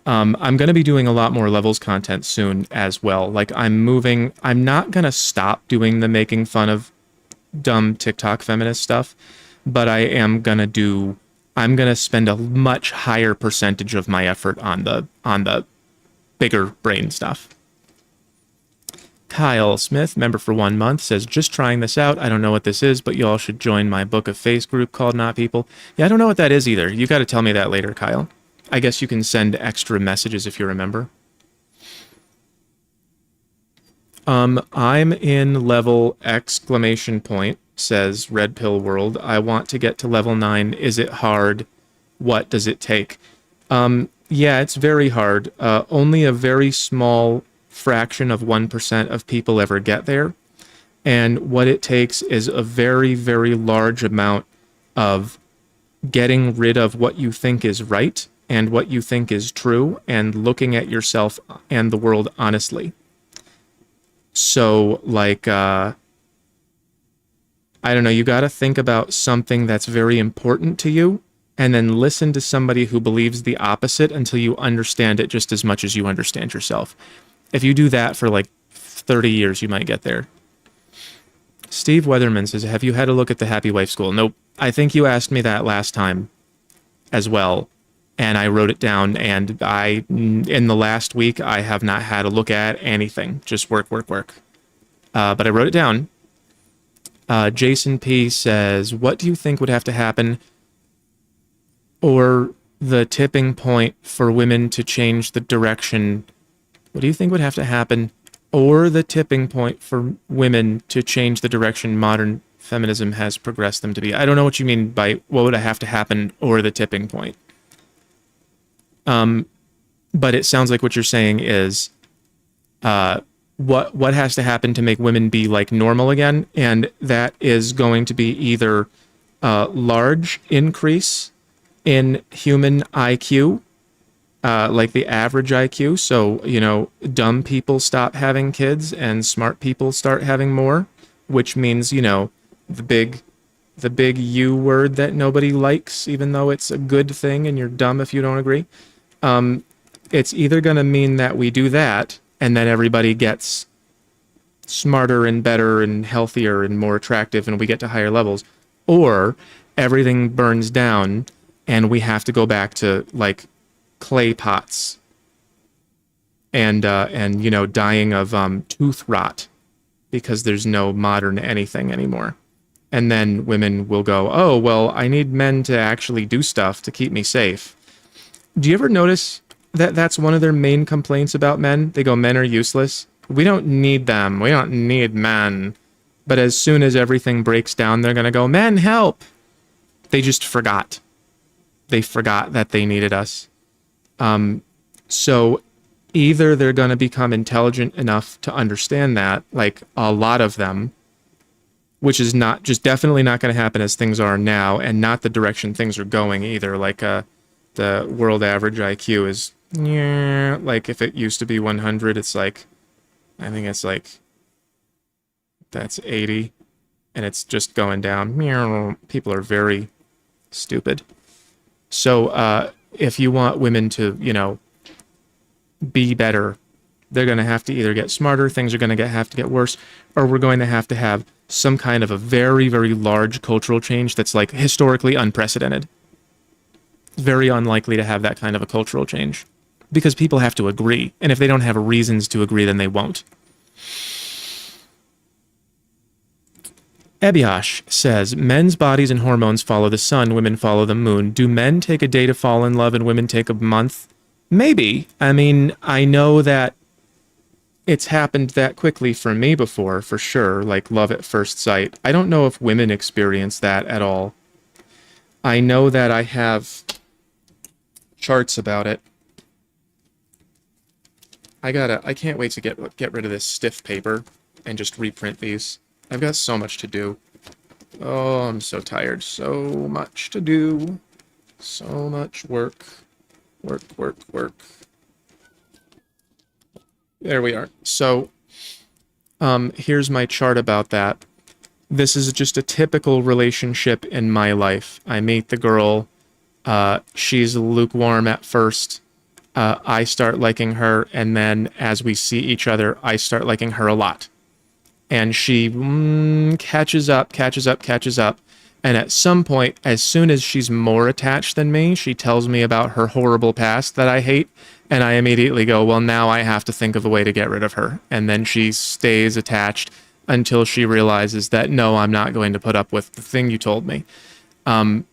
[SPEAKER 1] I'm going to be doing a lot more Levels content soon as well. Like, I'm not going to stop doing the making fun of dumb TikTok feminist stuff, but I'm going to spend a much higher percentage of my effort on the bigger brain stuff. Kyle Smith, member for 1 month, says, just trying this out. I don't know what this is, but y'all should join my Book of Face group called Not People. Yeah, I don't know what that is either. You got to tell me that later, Kyle. I guess you can send extra messages if you remember. I'm in level ! Says Red Pill World. I want to get to level 9. Is it hard? What does it take? Yeah, it's very hard. Only a very small fraction of 1% of people ever get there. And what it takes is a very, very large amount of getting rid of what you think is right and what you think is true, and looking at yourself and the world honestly. So, like, I don't know, you gotta think about something that's very important to you, and then listen to somebody who believes the opposite until you understand it just as much as you understand yourself. If you do that for, like, 30 years, you might get there. Steve Weatherman says, have you had a look at the Happy Wife School? Nope. I think you asked me that last time as well, and I wrote it down, and in the last week, I have not had a look at anything. Just work. But I wrote it down. Jason P. says, what do you think would have to happen, or the tipping point for women to change the direction? What do you think would have to happen, or the tipping point for women to change the direction modern feminism has progressed them to be? I don't know what you mean by what would have to happen or the tipping point. But it sounds like what you're saying is, what has to happen to make women be like normal again, and that is going to be either a large increase in human IQ, like the average IQ. So, you know, dumb people stop having kids and smart people start having more, which means, you know, the big the big U word that nobody likes, even though it's a good thing and you're dumb if you don't agree. It's either going to mean that we do that and then everybody gets smarter and better and healthier and more attractive and we get to higher levels, or everything burns down and we have to go back to like clay pots and you know, dying of tooth rot because there's no modern anything anymore. And then women will go, oh, well, I need men to actually do stuff to keep me safe. Do you ever notice that that's one of their main complaints about men? They go, men are useless. We don't need them. We don't need men. But as soon as everything breaks down, they're going to go, men, help. They just forgot. They forgot that they needed us. So either they're going to become intelligent enough to understand that, like a lot of them, which is not just definitely not going to happen as things are now, and not the direction things are going either. Like the world average IQ is, yeah, like if it used to be 100, it's like, I think it's like, that's 80, and it's just going down. People are very stupid. So if you want women to, you know, be better, they're going to have to either get smarter, things are going to have to get worse, or we're going to have some kind of a very, very large cultural change that's like historically unprecedented. Very unlikely to have that kind of a cultural change because people have to agree. And if they don't have reasons to agree, then they won't. Ebiash says, men's bodies and hormones follow the sun, women follow the moon. Do men take a day to fall in love and women take a month? Maybe. I mean, I know that it's happened that quickly for me before, for sure, like love at first sight. I don't know if women experience that at all. I know that I have charts about it. I can't wait to get rid of this stiff paper and just reprint these. I've got so much to do. Oh, I'm so tired. So much to do. So much work. Work. There we are. So, here's my chart about that. This is just a typical relationship in my life. I meet the girl. She's lukewarm at first. I start liking her, and then as we see each other, I start liking her a lot. And she catches up. And at some point, as soon as she's more attached than me, she tells me about her horrible past that I hate. And I immediately go, well, now I have to think of a way to get rid of her. And then she stays attached until she realizes that, no, I'm not going to put up with the thing you told me. I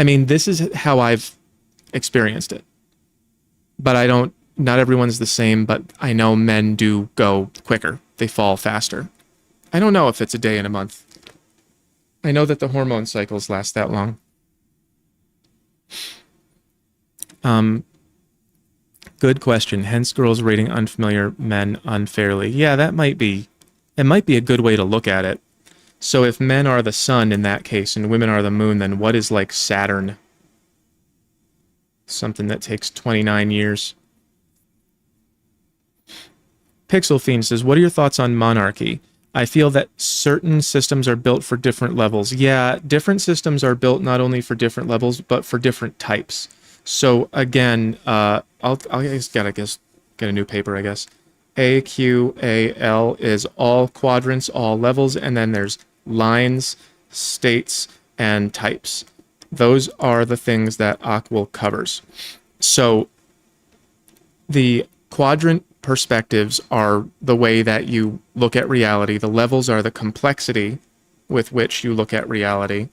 [SPEAKER 1] mean, this is how I've experienced it. But not everyone's the same, but I know men do go quicker. They fall faster. I don't know if it's a day and a month. I know that the hormone cycles last that long. Good question. Hence girls rating unfamiliar men unfairly. Yeah, it might be a good way to look at it. So if men are the sun in that case and women are the moon, then what is like Saturn? Something that takes 29 years. Pixel Fiend says, what are your thoughts on Monarchy? I feel that certain systems are built for different levels. Yeah, different systems are built not only for different levels, but for different types. So again, I'll get a new paper, I guess. AQAL is all quadrants, all levels, and then there's lines, states, and types. Those are the things that AQAL covers. So the quadrant perspectives are the way that you look at reality. The levels are the complexity with which you look at reality.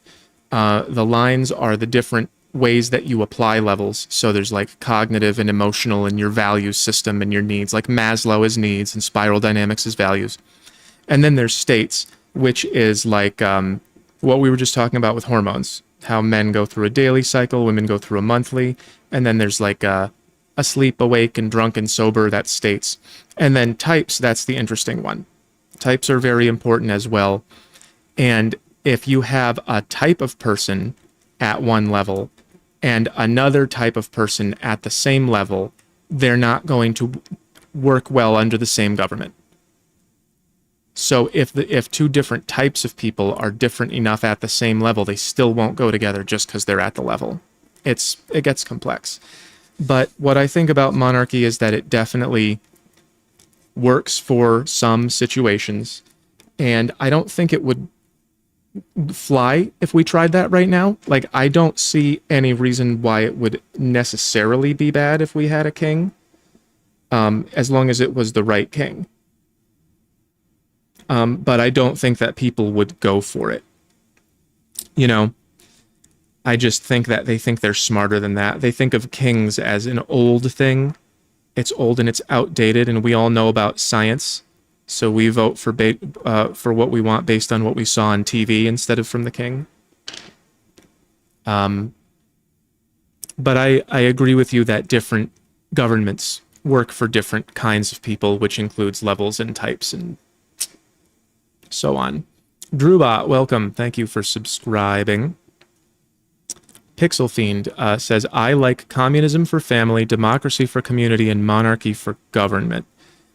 [SPEAKER 1] The lines are the different ways that you apply levels. So there's like cognitive and emotional and your value system and your needs, like Maslow is needs and spiral dynamics is values. And then there's states, which is like what we were just talking about with hormones, how men go through a daily cycle, women go through a monthly, and then there's like asleep, awake, and drunk and sober, that's states. And then types, that's the interesting one. Types are very important as well. And if you have a type of person at one level and another type of person at the same level, they're not going to work well under the same government. So if two different types of people are different enough at the same level, they still won't go together just because they're at the level. It gets complex. But what I think about monarchy is that it definitely works for some situations, and I don't think it would fly if we tried that right now. Like, I don't see any reason why it would necessarily be bad if we had a king, as long as it was the right king. But I don't think that people would go for it. You know, I just think that they think they're smarter than that. They think of kings as an old thing. It's old and it's outdated, and we all know about science. So we vote for what we want based on what we saw on TV instead of from the king. But I agree with you that different governments work for different kinds of people, which includes levels and types and so on. Drewbot, welcome. Thank you for subscribing. Pixel Fiend says, I like communism for family, democracy for community, and monarchy for government.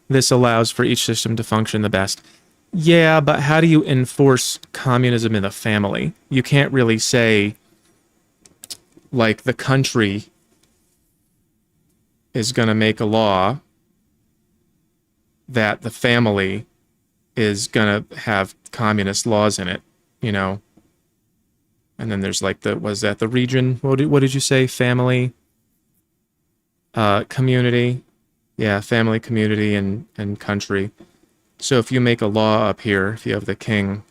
[SPEAKER 1] This allows for each system to function the best. Yeah, but how do you enforce communism in the family? You can't really say, like, the country is going to make a law that the family is going to have communist laws in it, you know? And then there's like was that the region? What did you say? Family, community. Yeah, family, community, and country. So if you make a law up here, if you have the king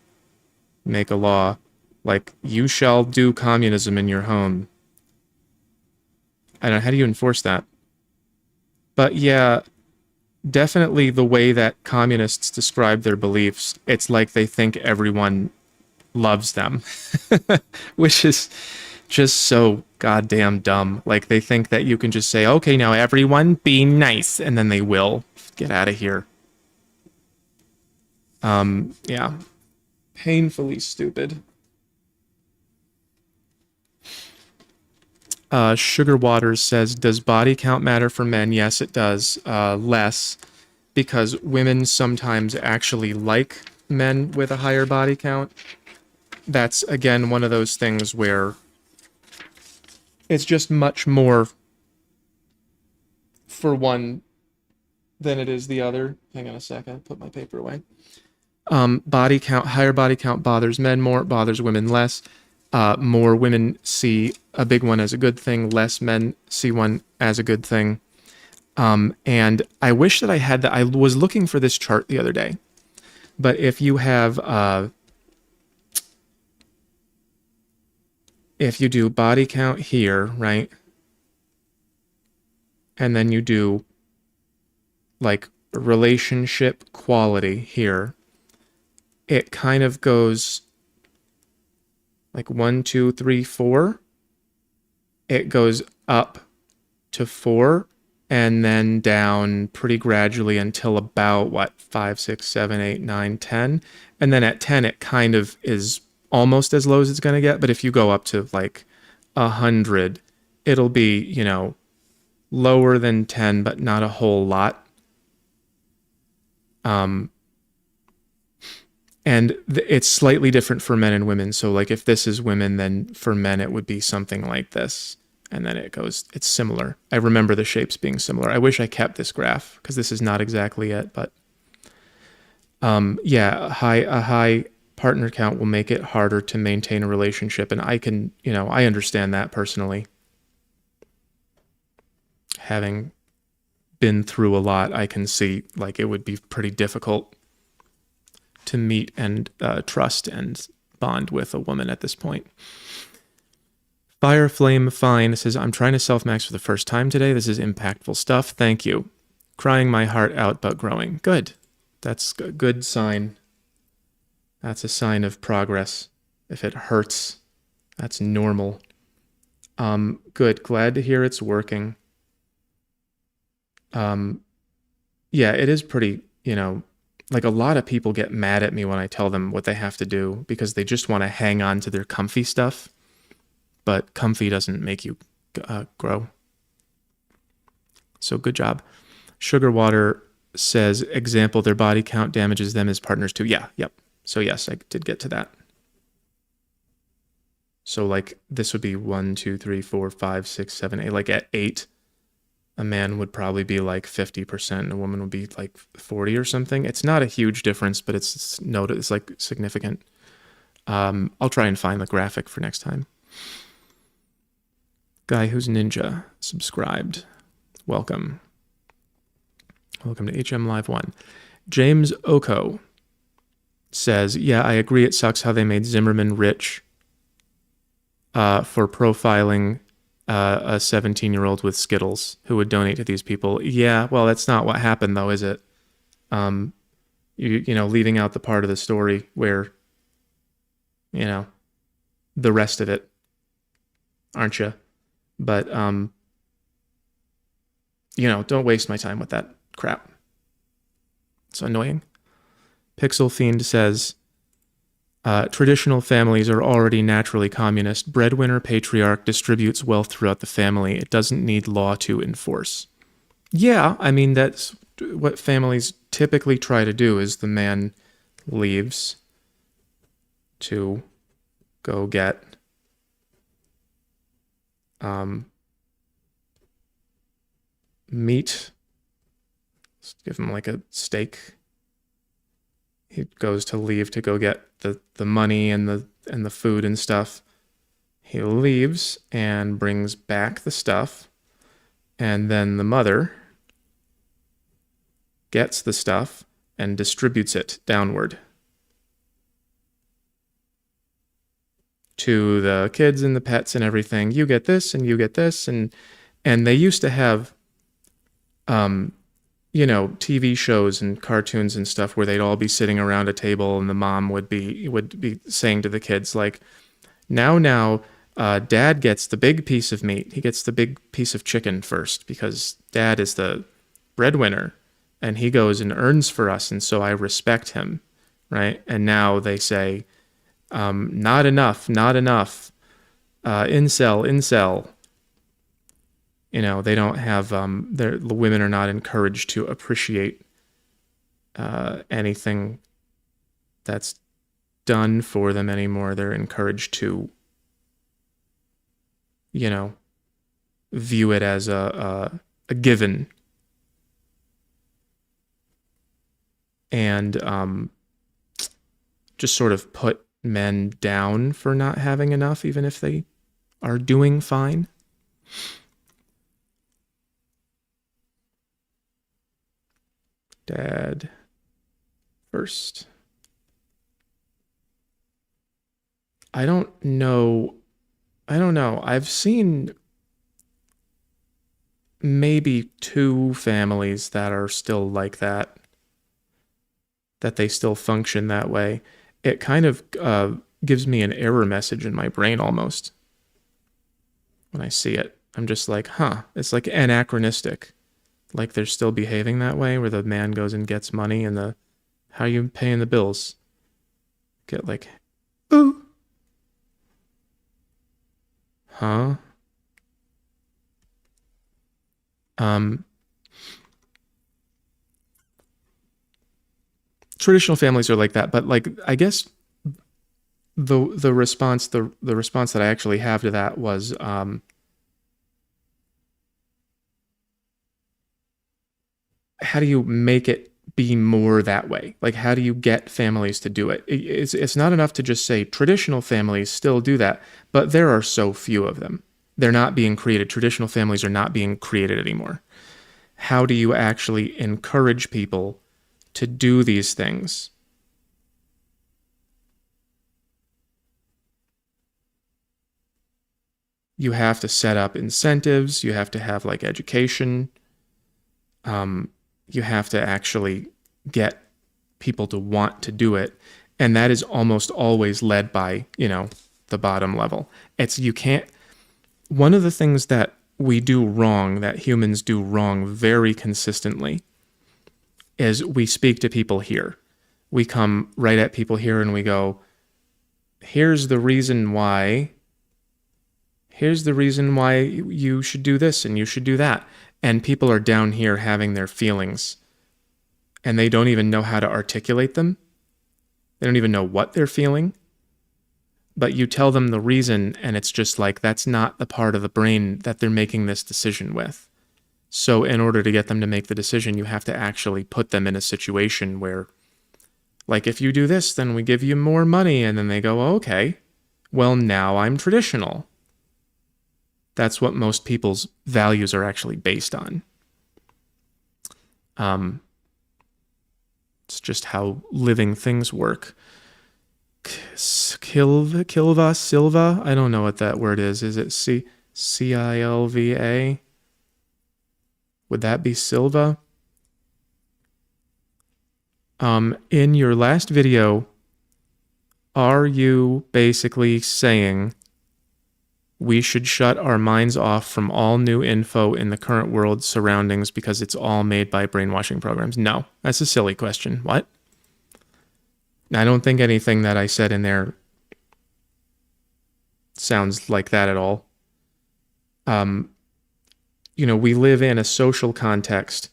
[SPEAKER 1] make a law, like, you shall do communism in your home. I don't know, how do you enforce that? But yeah, definitely the way that communists describe their beliefs, it's like they think everyone loves them, which is just so goddamn dumb. Like, they think that you can just say, okay, now everyone be nice, and then they will. Get out of here. Yeah. Painfully stupid. Sugar Waters says, does body count matter for men? Yes, it does. Less, because women sometimes actually like men with a higher body count. That's, again, one of those things where it's just much more for one than it is the other. Hang on a second, put my paper away. Body count, higher body count bothers men more, it bothers women less. More women see a big one as a good thing, less men see one as a good thing. And I wish that I had that. I was looking for this chart the other day. But if you have, if you do body count here, right? And then you do like relationship quality here, it kind of goes like 1, 2, 3, 4. It goes up to 4 and then down pretty gradually until about, what, 5, 6, 7, 8, 9, 10. And then at 10, it kind of is almost as low as it's going to get. But if you go up to like 100, it'll be, you know, lower than 10, but not a whole lot. And it's slightly different for men and women. So like if this is women, then for men it would be something like this. And then it's similar. I remember the shapes being similar. I wish I kept this graph because this is not exactly it, but yeah, a high partner count will make it harder to maintain a relationship. And I can, I understand that personally. Having been through a lot, I can see like it would be pretty difficult to meet and trust and bond with a woman at this point. Fireflame Fine says, I'm trying to self-max for the first time today. This is impactful stuff. Thank you. Crying my heart out, but growing. Good. That's a good sign. That's a sign of progress. If it hurts, that's normal. Good. Glad to hear it's working. Yeah, it is pretty, like a lot of people get mad at me when I tell them what they have to do because they just want to hang on to their comfy stuff. But comfy doesn't make you grow. So good job. Sugar Water says, example, their body count damages them as partners too. Yeah, yep. So yes, I did get to that. So like this would be 1, 2, 3, 4, 5, 6, 7, 8. Like at 8, a man would probably be like 50%. A woman would be like 40 or something. It's not a huge difference, but it's like significant. I'll try and find the graphic for next time. Guy Who's Ninja subscribed. Welcome. Welcome to HM Live 1. James Oko says, yeah, I agree. It sucks how they made Zimmerman rich for profiling a 17-year-old with Skittles who would donate to these people. Yeah, well, that's not what happened, though, is it? You know, leaving out the part of the story where, you know, the rest of it, aren't you? But, you know, don't waste my time with that crap. It's annoying. Pixel Fiend says, traditional families are already naturally communist. Breadwinner patriarch distributes wealth throughout the family. It doesn't need law to enforce. Yeah, I mean, that's what families typically try to do is the man leaves to go get meat. Let's give him like a steak. He goes to leave to go get the money and the food and stuff. He leaves and brings back the stuff, and then the mother gets the stuff and distributes it downward to the kids and the pets and everything. You get this and you get this, and they used to have you know, TV shows and cartoons and stuff where they'd all be sitting around a table and the mom would be saying to the kids, like, now, dad gets the big piece of meat. He gets the big piece of chicken first because dad is the breadwinner and he goes and earns for us. And so I respect him. Right. And now they say, not enough, incel. You know, they don't have, the women are not encouraged to appreciate anything that's done for them anymore. They're encouraged to, you know, view it as a given. And just sort of put men down for not having enough, even if they are doing fine. Dad first. I don't know. I've seen maybe 2 families that are still like that they still function that way. It kind of gives me an error message in my brain almost when I see it. I'm just like, it's like anachronistic. Like they're still behaving that way where the man goes and gets money and how are you paying the bills? Get like, ooh. Huh? Traditional families are like that, but like, I guess the response that I actually have to that was, how do you make it be more that way? Like, how do you get families to do it? It's not enough to just say traditional families still do that, but there are so few of them. They're not being created. Traditional families are not being created anymore. How do you actually encourage people to do these things? You have to set up incentives. You have to have like education. You have to actually get people to want to do it. And that is almost always led by, you know, the bottom level. One of the things that we do wrong, that humans do wrong very consistently, is we speak to people here. We come right at people here and we go, here's the reason why you should do this and you should do that. And people are down here having their feelings and they don't even know how to articulate them. They don't even know what they're feeling. But you tell them the reason, and it's just like, that's not the part of the brain that they're making this decision with. So in order to get them to make the decision, you have to actually put them in a situation where, like, if you do this, then we give you more money. And then they go, oh, okay, well, now I'm traditional. That's what most people's values are actually based on. It's just how living things work. Silva? I don't know what that word is. Is it Cilva? Would that be Silva? In your last video, are you basically saying we should shut our minds off from all new info in the current world surroundings because it's all made by brainwashing programs? No, that's a silly question. What? I don't think anything that I said in there sounds like that at all. We live in a social context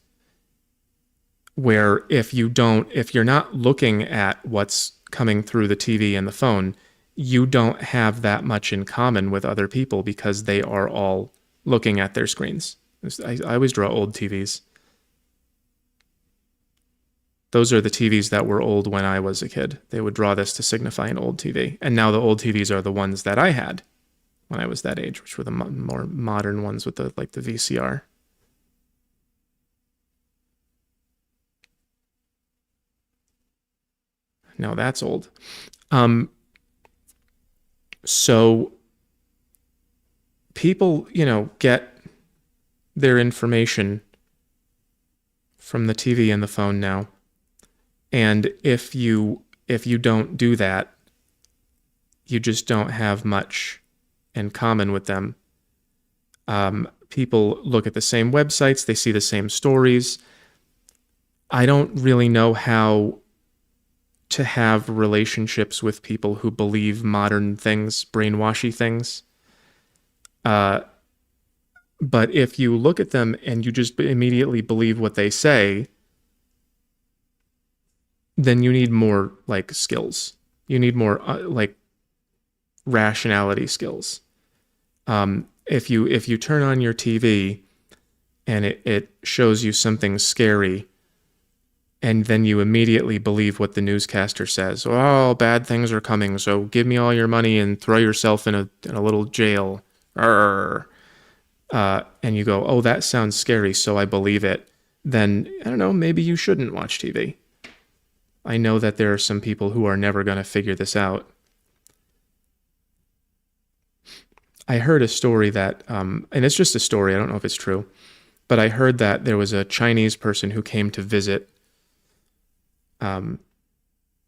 [SPEAKER 1] where if you're not looking at what's coming through the TV and the phone, you don't have that much in common with other people because they are all looking at their screens. I always draw old TVs. Those are the TVs that were old when I was a kid. They would draw this to signify an old TV. And now the old TVs are the ones that I had when I was that age, which were the more modern ones with the VCR. No, that's old. So people, get their information from the TV and the phone now. And if you don't do that, you just don't have much in common with them. People look at the same websites, they see the same stories. I don't really know how to have relationships with people who believe modern things, brainwashy things. But if you look at them and you just immediately believe what they say, then you need more skills. You need more rationality skills. If you turn on your TV and it shows you something scary, and then you immediately believe what the newscaster says, oh, bad things are coming, so give me all your money and throw yourself in a little jail. And you go, oh, that sounds scary, so I believe it. Then, I don't know, maybe you shouldn't watch TV. I know that there are some people who are never going to figure this out. I heard a story that, and it's just a story, I don't know if it's true, but I heard that there was a Chinese person who came to visit an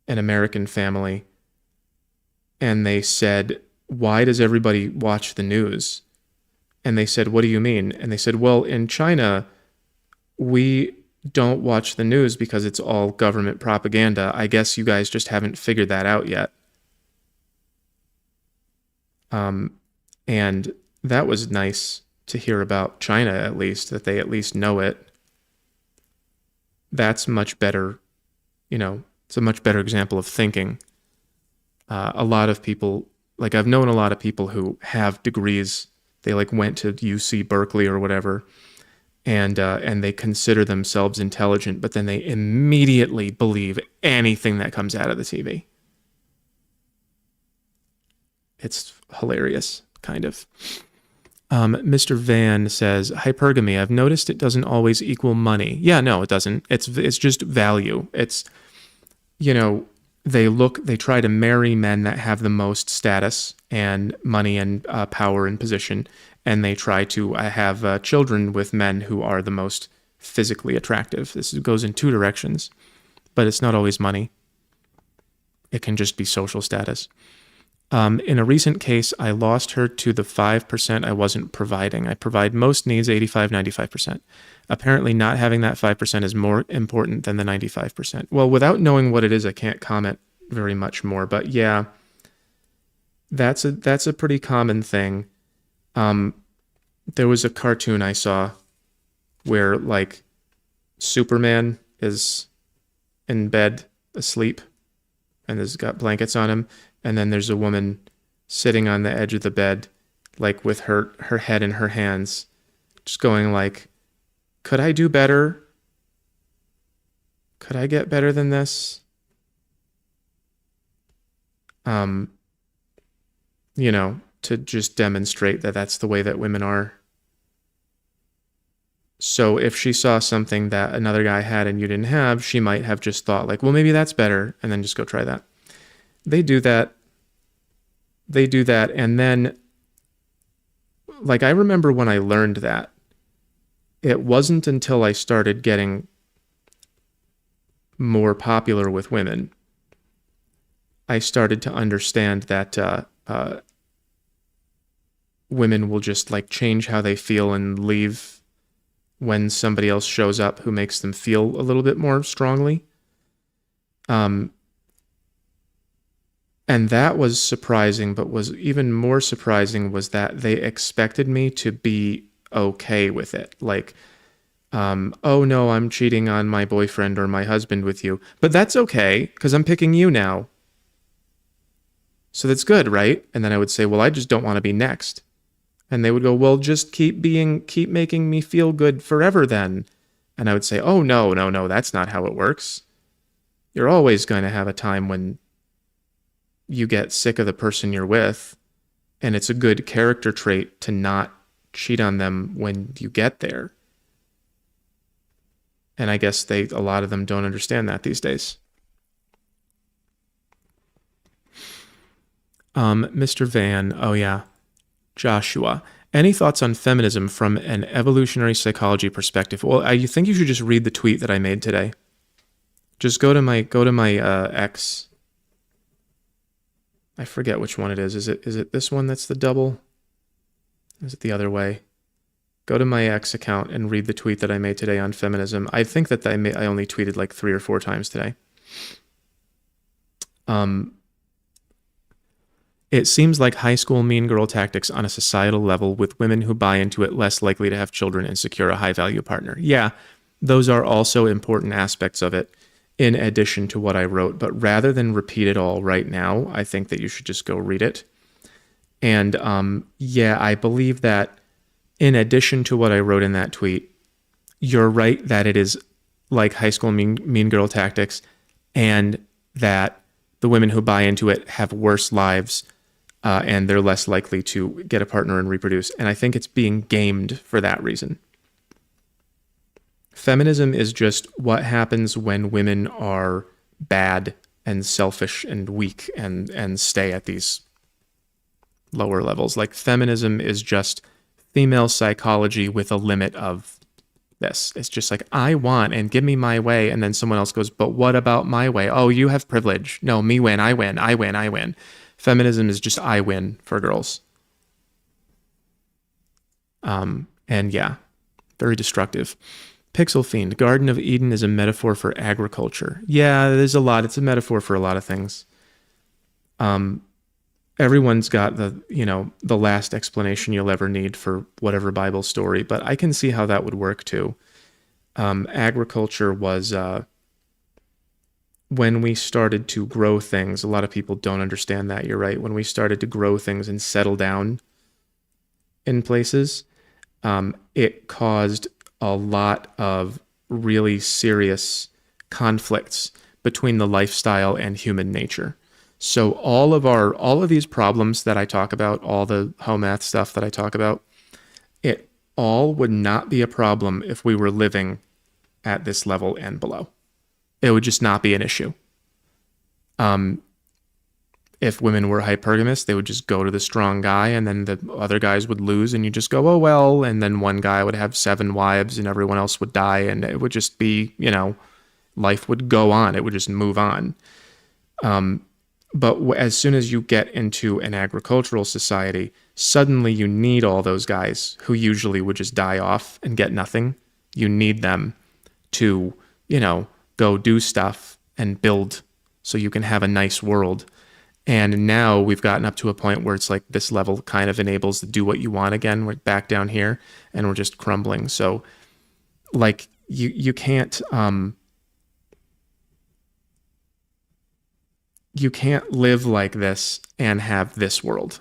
[SPEAKER 1] American family, and they said, why does everybody watch the news? And they said, what do you mean? And they said, well, in China, we don't watch the news because it's all government propaganda. I guess you guys just haven't figured that out yet. And that was nice to hear about China, at least, that they at least know it. That's much better, it's a much better example of thinking. A lot of people, I've known a lot of people who have degrees. They went to UC Berkeley or whatever, and they consider themselves intelligent, but then they immediately believe anything that comes out of the TV. It's hilarious, kind of. Mr. Van says, hypergamy, I've noticed it doesn't always equal money. Yeah, no, it doesn't. It's just value. It's, they try to marry men that have the most status and money and power and position, and they try to have children with men who are the most physically attractive. This goes in two directions, but it's not always money. It can just be social status. In a recent case, I lost her to the 5% I wasn't providing. I provide most needs 85, 95%. Apparently not having that 5% is more important than the 95%. Well, without knowing what it is, I can't comment very much more. But yeah, that's a pretty common thing. There was a cartoon I saw where Superman is in bed asleep, and there's got blankets on him, and then there's a woman sitting on the edge of the bed, like with her head in her hands, just going like, could I do better? Could I get better than this? To just demonstrate that that's the way that women are. So if she saw something that another guy had and you didn't have, she might have just thought like, well, maybe that's better, and then just go try that. They do that. And then, like, I remember when I learned that, it wasn't until I started getting more popular with women, I started to understand that women will just like change how they feel and leave when somebody else shows up who makes them feel a little bit more strongly. And that was surprising, but was even more surprising was that they expected me to be okay with it. Like, oh no, I'm cheating on my boyfriend or my husband with you, but that's okay because I'm picking you now. So that's good, right? And then I would say, well, I just don't want to be next. And they would go, well, just keep making me feel good forever then. And I would say, oh, no, that's not how it works. You're always going to have a time when you get sick of the person you're with. And it's a good character trait to not cheat on them when you get there. And I guess a lot of them don't understand that these days. Mr. Van, oh yeah. Joshua, any thoughts on feminism from an evolutionary psychology perspective? Well, I think you should just read the tweet that I made today. Just go to my X. I forget which one it is. Is it this one that's the double? Is it the other way? Go to my X account and read the tweet that I made today on feminism. I think that I only tweeted like 3 or 4 times today. It seems like high school mean girl tactics on a societal level, with women who buy into it less likely to have children and secure a high-value partner. Yeah, those are also important aspects of it in addition to what I wrote. But rather than repeat it all right now, I think that you should just go read it. And yeah, I believe that in addition to what I wrote in that tweet, you're right that it is like high school mean girl tactics, and that the women who buy into it have worse lives. And they're less likely to get a partner and reproduce. And I think it's being gamed for that reason. Feminism is just what happens when women are bad and selfish and weak and stay at these lower levels. Like, feminism is just female psychology with a limit of this. It's just like, I want and give me my way. And then someone else goes, but what about my way? Oh, you have privilege. No, me win. I win. I win. I win. Feminism is just I win for girls. And yeah, very destructive. Pixel Fiend, Garden of Eden is a metaphor for agriculture. Yeah, there's a lot. It's a metaphor for a lot of things. Everyone's got the last explanation you'll ever need for whatever Bible story, but I can see how that would work too. Agriculture was... when we started to grow things, a lot of people don't understand that, you're right. When we started to grow things and settle down in places, it caused a lot of really serious conflicts between the lifestyle and human nature. So all of these problems that I talk about, all the home math stuff that I talk about, it all would not be a problem if we were living at this level and below. It would just not be an issue. If women were hypergamous, they would just go to the strong guy, and then the other guys would lose, and you just go, oh, well, and then one guy would have 7 wives, and everyone else would die, and it would just be, life would go on. It would just move on. But as soon as you get into an agricultural society, suddenly you need all those guys who usually would just die off and get nothing. You need them to, go do stuff and build so you can have a nice world. And now we've gotten up to a point where it's like this level kind of enables to do what you want again. We're back down here and we're just crumbling. So like you can't, you can't live like this and have this world.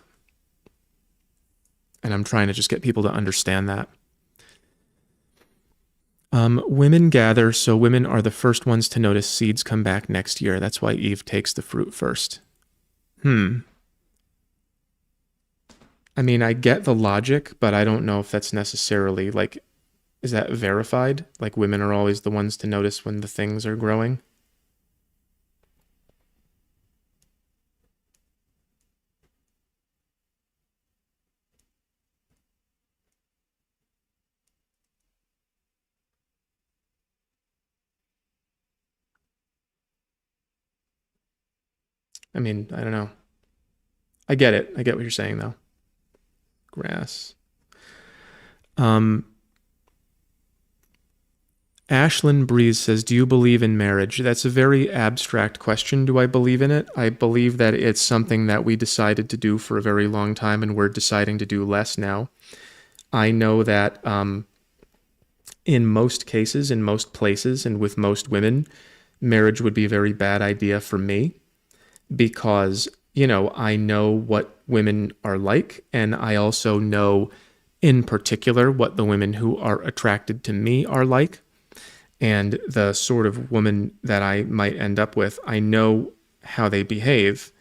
[SPEAKER 1] And I'm trying to just get people to understand that. Women gather, so women are the first ones to notice seeds come back next year. That's why Eve takes the fruit first. I mean, I get the logic, but I don't know if that's necessarily like, is that verified? Like women are always the ones to notice when the things are growing? I mean, I don't know. I get it. I get what you're saying though. Grass. Um, Ashlyn Breeze says, do you believe in marriage? That's a very abstract question. Do I believe in it? I believe that it's something that we decided to do for a very long time and we're deciding to do less now. I know that in most cases, in most places, and with most women, marriage would be a very bad idea for me because, I know what women are like, and I also know in particular what the women who are attracted to me are like. And the sort of woman that I might end up with, I know how they behave.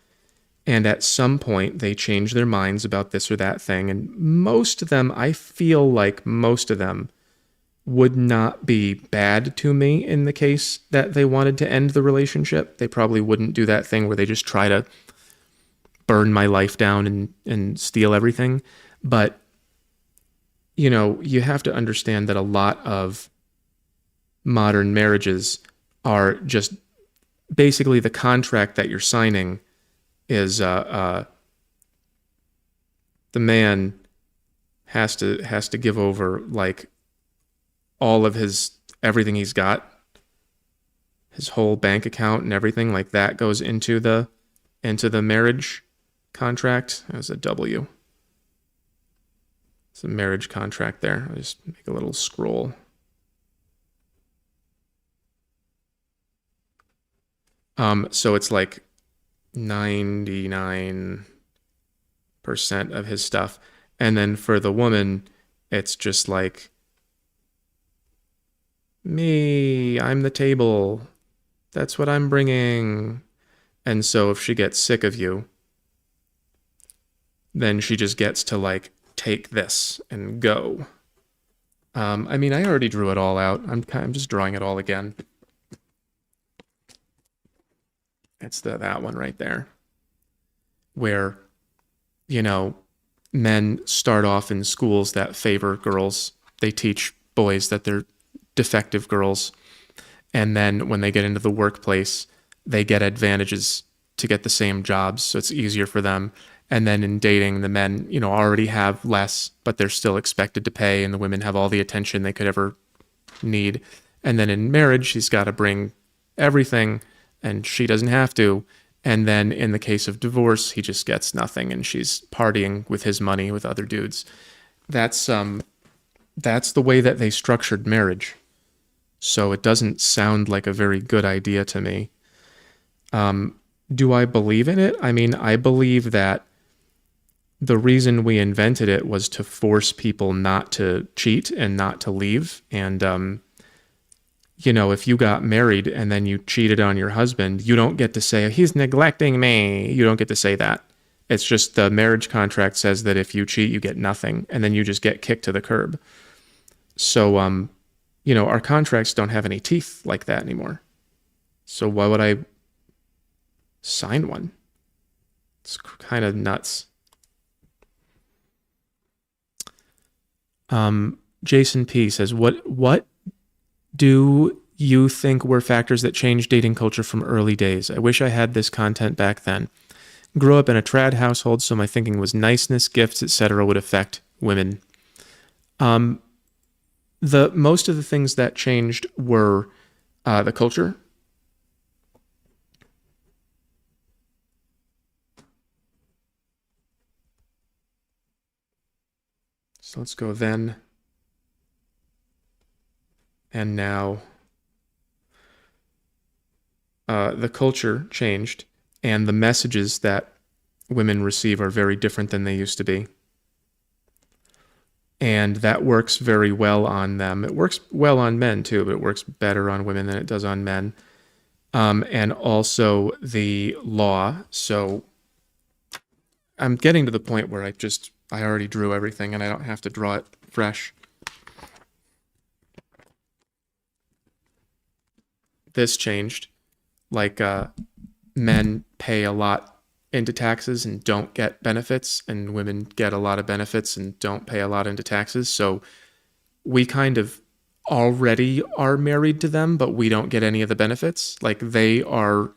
[SPEAKER 1] And at some point, they change their minds about this or that thing. And most of them, I feel like most of them would not be bad to me in the case that they wanted to end the relationship. They probably wouldn't do that thing where they just try to burn my life down and steal everything. But, you have to understand that a lot of modern marriages are just basically the contract that you're signing is the man has to give over like all of his everything he's got, his whole bank account and everything like that goes into the marriage contract. There's a W. It's a marriage contract there. I'll just make a little scroll. So it's like 99% of his stuff. And then for the woman, it's just like, me, I'm the table. That's what I'm bringing. And so if she gets sick of you, then she just gets to like take this and go. I mean, I already drew it all out. I'm just drawing it all again. It's that one right there, where men start off in schools that favor girls. They teach boys that they're defective girls, and then when they get into the workplace, they get advantages to get the same jobs, so it's easier for them. And then in dating, the men, already have less, but they're still expected to pay, and the women have all the attention they could ever need. And then in marriage, she's got to bring everything, and she doesn't have to. And then in the case of divorce, he just gets nothing, and she's partying with his money with other dudes. That's the way that they structured marriage. So it doesn't sound like a very good idea to me. Do I believe in it? I mean, I believe that the reason we invented it was to force people not to cheat and not to leave. And, if you got married and then you cheated on your husband, you don't get to say, he's neglecting me. You don't get to say that. It's just the marriage contract says that if you cheat, you get nothing. And then you just get kicked to the curb. So, our contracts don't have any teeth like that anymore. So why would I sign one? It's kind of nuts. Jason P says, what do you think were factors that changed dating culture from early days? I wish I had this content back then. Grew up in a trad household, so my thinking was niceness, gifts, etc. would affect women. The most of the things that changed were the culture. So let's go then and now. The culture changed, and the messages that women receive are very different than they used to be. And that works very well on them. It works well on men too, but it works better on women than it does on men. And also the law. So I'm getting to the point where I already drew everything and I don't have to draw it fresh. This changed. Like men pay a lot into taxes and don't get benefits, and women get a lot of benefits and don't pay a lot into taxes. So we kind of already are married to them, but we don't get any of the benefits. Like they are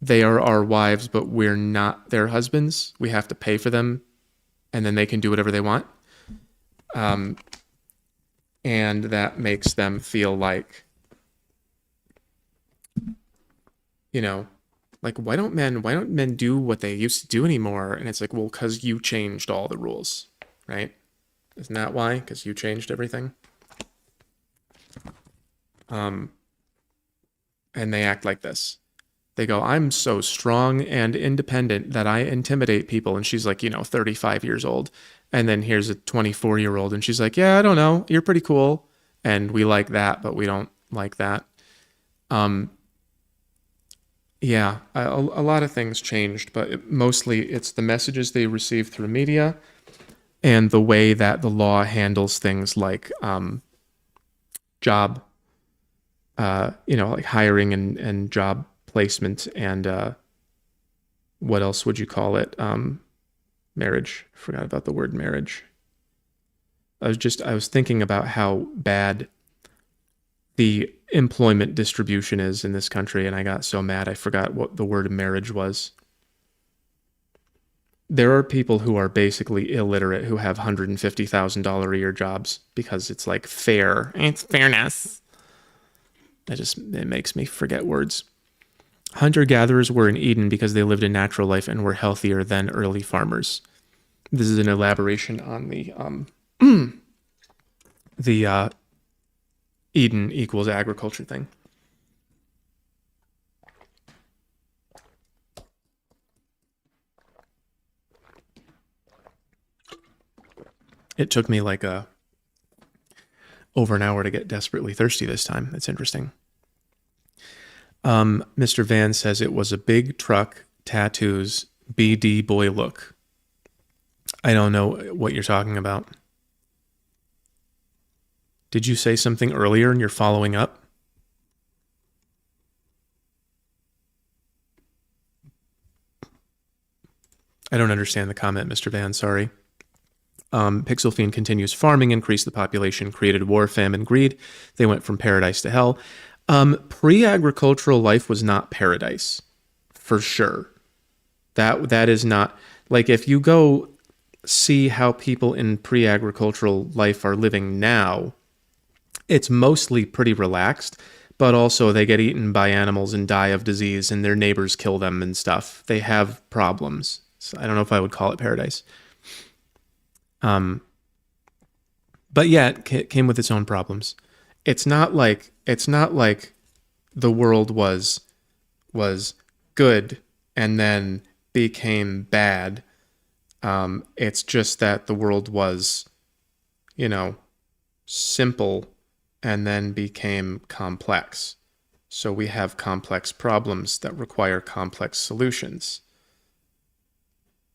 [SPEAKER 1] our wives, but we're not their husbands. We have to pay for them, and then they can do whatever they want. And that makes them feel like, you know, like why don't men do what they used to do anymore? And it's like, well, because you changed all the rules, right? Isn't that why? Because you changed everything. And they act like this. They go, I'm so strong and independent that I intimidate people. And she's like, 35 years old. And then here's a 24-year-old and she's like, yeah, I don't know. You're pretty cool. And we like that, but we don't like that. Yeah, a lot of things changed, but mostly it's the messages they receive through media and the way that the law handles things like job, like hiring and job placement and what else would you call it? Marriage. I forgot about the word marriage. I was thinking about how bad the employment distribution is in this country, and I got so mad I forgot what the word marriage was. There are people who are basically illiterate who have $150,000 a year jobs because it's like fair. It's fairness. It makes me forget words. Hunter-gatherers were in Eden because they lived a natural life and were healthier than early farmers. This is an elaboration on the Eden equals agriculture thing. It took me like over an hour to get desperately thirsty this time. That's interesting. Mr. Van says it was a big truck, tattoos, BD boy look. I don't know what you're talking about. Did you say something earlier and you're following up? I don't understand the comment, Mr. Van, sorry. Pixel Fiend continues, farming increased the population, created war, famine, greed. They went from paradise to hell. Pre-agricultural life was not paradise, for sure. That is not, like, if you go see how people in pre-agricultural life are living now, it's mostly pretty relaxed, but also they get eaten by animals and die of disease and their neighbors kill them and stuff. They have problems. So I don't know if I would call it paradise. But yeah, it came with its own problems. It's not like the world was good and then became bad. It's just that the world was, simple and then became complex. So we have complex problems that require complex solutions.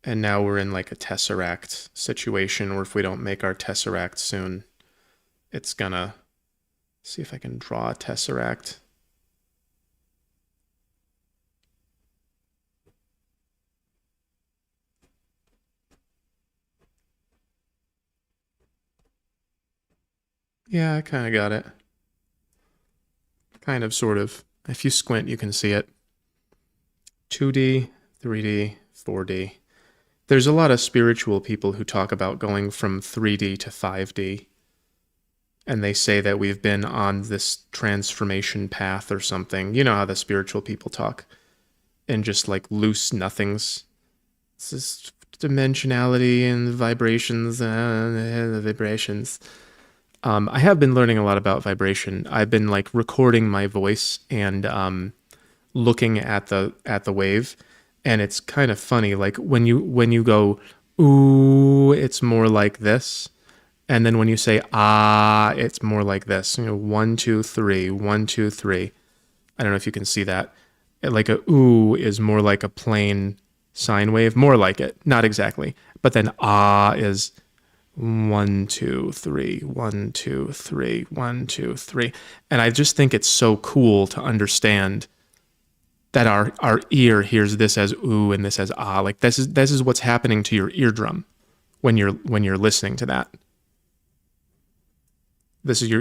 [SPEAKER 1] And now we're in like a tesseract situation where if we don't make our tesseract soon, it's gonna, see if I can draw a tesseract. Yeah, I kind of got it. Kind of, sort of. If you squint, you can see it. 2D, 3D, 4D. There's a lot of spiritual people who talk about going from 3D to 5D. And they say that we've been on this transformation path or something. You know how the spiritual people talk. And just like loose nothings. It's just dimensionality and vibrations. The vibrations. I have been learning a lot about vibration. I've been like recording my voice and looking at the wave, and it's kind of funny. Like when you go ooh, it's more like this, and then when you say ah, it's more like this. You know, 1, 2, 3, 1, 2, 3. I don't know if you can see that. Like a ooh is more like a plain sine wave, more like it, not exactly. But then ah is 1, 2, 3, 1, 2, 3, 1, 2, 3. And I just think it's so cool to understand that our ear hears this as ooh and this as ah. Like this is what's happening to your eardrum when you're listening to that. This is your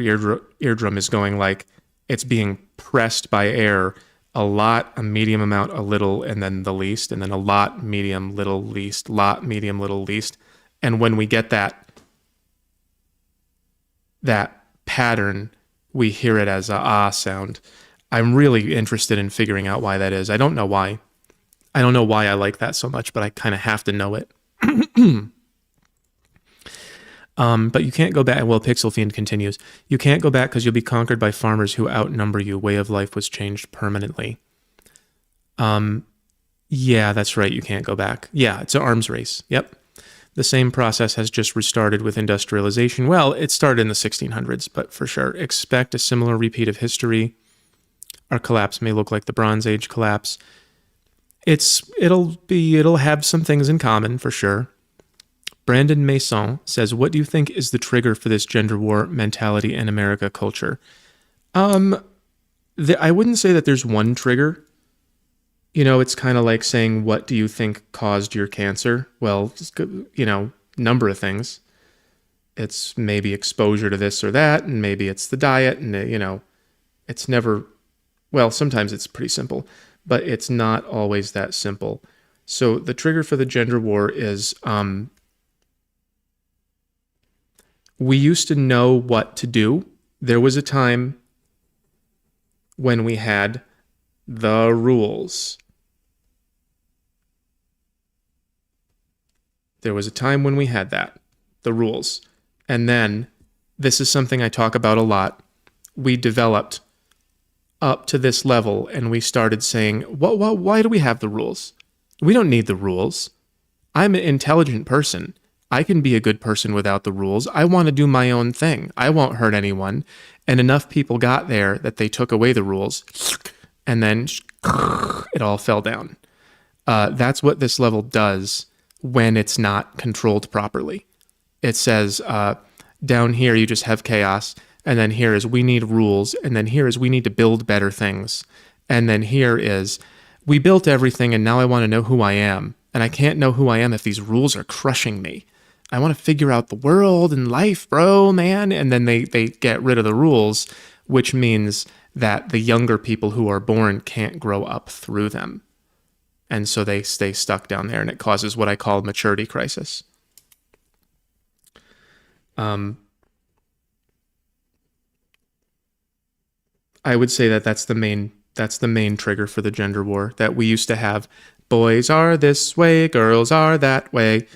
[SPEAKER 1] eardrum is going like it's being pressed by air, a lot, a medium amount, a little, and then the least, and then a lot, medium, little, least, lot, medium, little, least. And when we get that pattern, we hear it as a ah sound. I'm really interested in figuring out why that is. I don't know why. I don't know why I like that so much, but I kind of have to know it. But you can't go back. Well, Pixel Fiend continues. You can't go back because you'll be conquered by farmers who outnumber you. Way of life was changed permanently. Yeah, that's right. You can't go back. Yeah, it's an arms race. Yep. The same process has just restarted with industrialization. Well, it started in the 1600s, but for sure, expect a similar repeat of history. Our collapse may look like the Bronze Age collapse. It'll have some things in common for sure. Brandon Mason says, what do you think is the trigger for this gender war mentality in America culture? I wouldn't say that there's one trigger. You know, it's kind of like saying, what do you think caused your cancer? Well, you know, number of things. It's maybe exposure to this or that, and maybe it's the diet, and, you know, it's never, well, sometimes it's pretty simple, but it's not always that simple. So the trigger for the gender war is, we used to know what to do. There was a time when we had the rules. There was a time when we had that, the rules. And then, this is something I talk about a lot, we developed up to this level and we started saying, why do we have the rules? We don't need the rules. I'm an intelligent person. I can be a good person without the rules. I want to do my own thing. I won't hurt anyone. And enough people got there that they took away the rules, and then it all fell down. That's what this level does when it's not controlled properly. It says, down here you just have chaos, and then here is we need rules, and then here is we need to build better things. And then here is we built everything, and now I want to know who I am. And I can't know who I am if these rules are crushing me. I want to figure out the world and life, bro, man. And then they get rid of the rules, which means that the younger people who are born can't grow up through them. And so they stay stuck down there, and it causes what I call maturity crisis. I would say that that's the main trigger for the gender war, that we used to have boys are this way, girls are that way.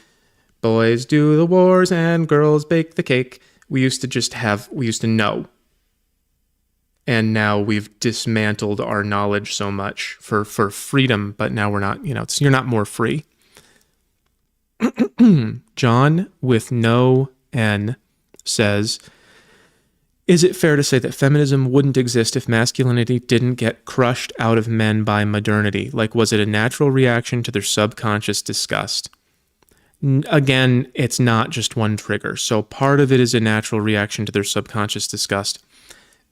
[SPEAKER 1] Boys do the wars and girls bake the cake. We used to know. And now we've dismantled our knowledge so much for freedom, but now we're not, you're not more free. John with no N says, is it fair to say that feminism wouldn't exist if masculinity didn't get crushed out of men by modernity? Like, was it a natural reaction to their subconscious disgust? Again, it's not just one trigger. So part of it is a natural reaction to their subconscious disgust.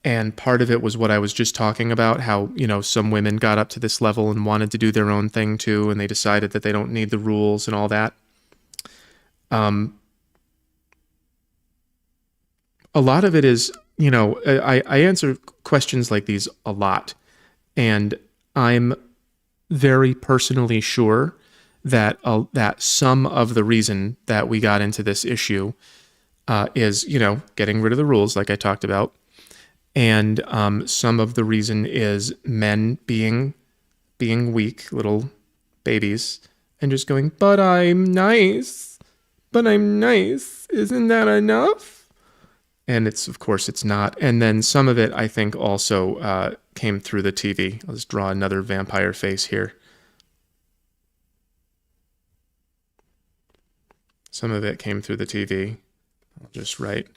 [SPEAKER 1] And part of it was what I was just talking about, how, some women got up to this level and wanted to do their own thing too, and they decided that they don't need the rules and all that. A lot of it is, I answer questions like these a lot, and I'm very personally sure that some of the reason that we got into this issue is, getting rid of the rules, like I talked about, and some of the reason is men being weak little babies and just going, but I'm nice, isn't that enough? And of course it's not. And then some of it, I think, also came through the TV. Let's draw another vampire face here. Some of it came through the TV. I'll just write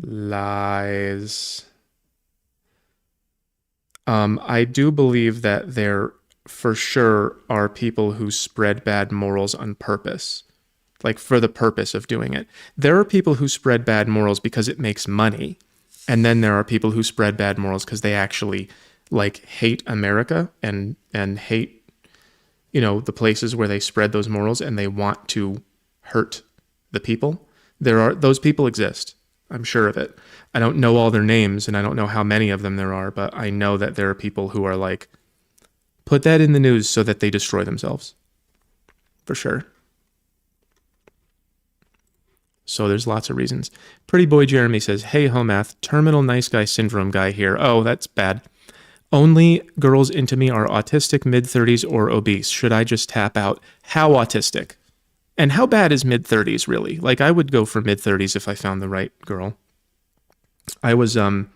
[SPEAKER 1] lies. I do believe that there for sure are people who spread bad morals on purpose, like for the purpose of doing it. There are people who spread bad morals because it makes money. And then there are people who spread bad morals because they actually like hate America and hate, you know, the places where they spread those morals, and they want to hurt the people. Those people exist. I'm sure of it. I don't know all their names, and I don't know how many of them there are, but I know that there are people who are like, put that in the news so that they destroy themselves. For sure. So there's lots of reasons. Pretty Boy Jeremy says, hey, Homath, terminal nice guy syndrome guy here. Oh, that's bad. Only girls into me are autistic, mid-30s, or obese. Should I just tap out? How autistic? And how bad is mid-30s, really? Like, I would go for mid-30s if I found the right girl. I was, I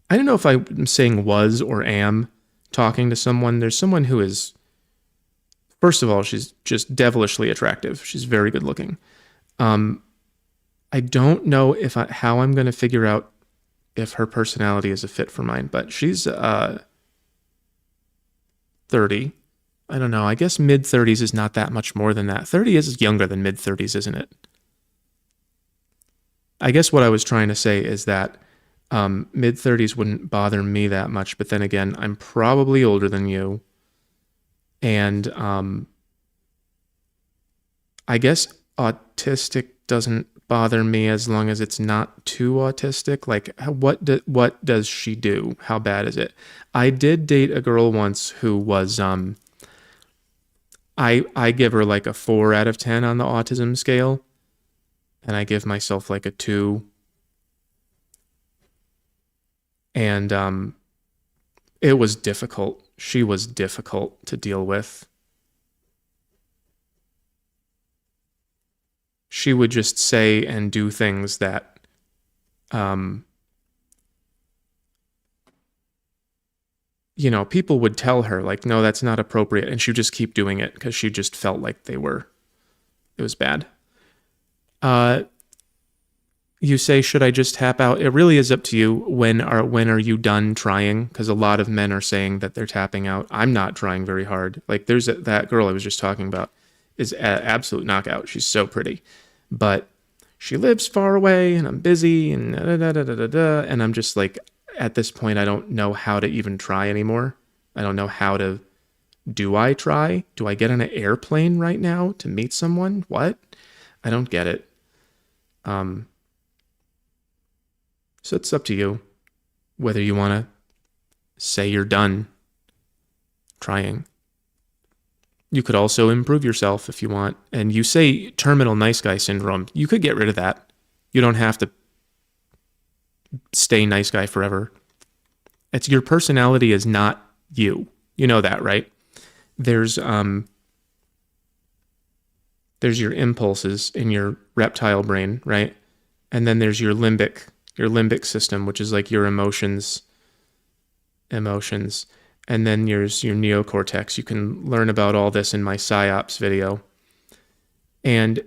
[SPEAKER 1] don't know if I'm saying was or am talking to someone. There's someone who is, first of all, she's just devilishly attractive. She's very good looking. I don't know how I'm going to figure out if her personality is a fit for mine, but she's 30. I don't know. I guess mid-30s is not that much more than that. 30 is younger than mid-30s, isn't it? I guess what I was trying to say is that mid-30s wouldn't bother me that much, but then again, I'm probably older than you. And I guess autistic doesn't bother me as long as it's not too autistic. Like, what does she do? How bad is it? I did date a girl once who was I give her like a 4 out of 10 on the autism scale, and I give myself like a 2. And it was difficult. She was difficult to deal with. She would just say and do things that you know, people would tell her, like, no, that's not appropriate. And she would just keep doing it because she just felt like it was bad. You say, should I just tap out? It really is up to you. When are you done trying? Because a lot of men are saying that they're tapping out. I'm not trying very hard. Like, there's that girl I was just talking about is an absolute knockout. She's so pretty. But she lives far away, and I'm busy, and and I'm just like, at this point, I don't know how to even try anymore. I don't know how to. Do I try? Do I get on an airplane right now to meet someone? What? I don't get it. So it's up to you whether you want to say you're done trying. You could also improve yourself if you want. And you say terminal nice guy syndrome. You could get rid of that. You don't have to stay nice guy forever. It's your personality is not you. You know that, right? There's your impulses in your reptile brain, right? And then there's your limbic system, which is like your emotions. And then there's your neocortex. You can learn about all this in my PsyOps video. And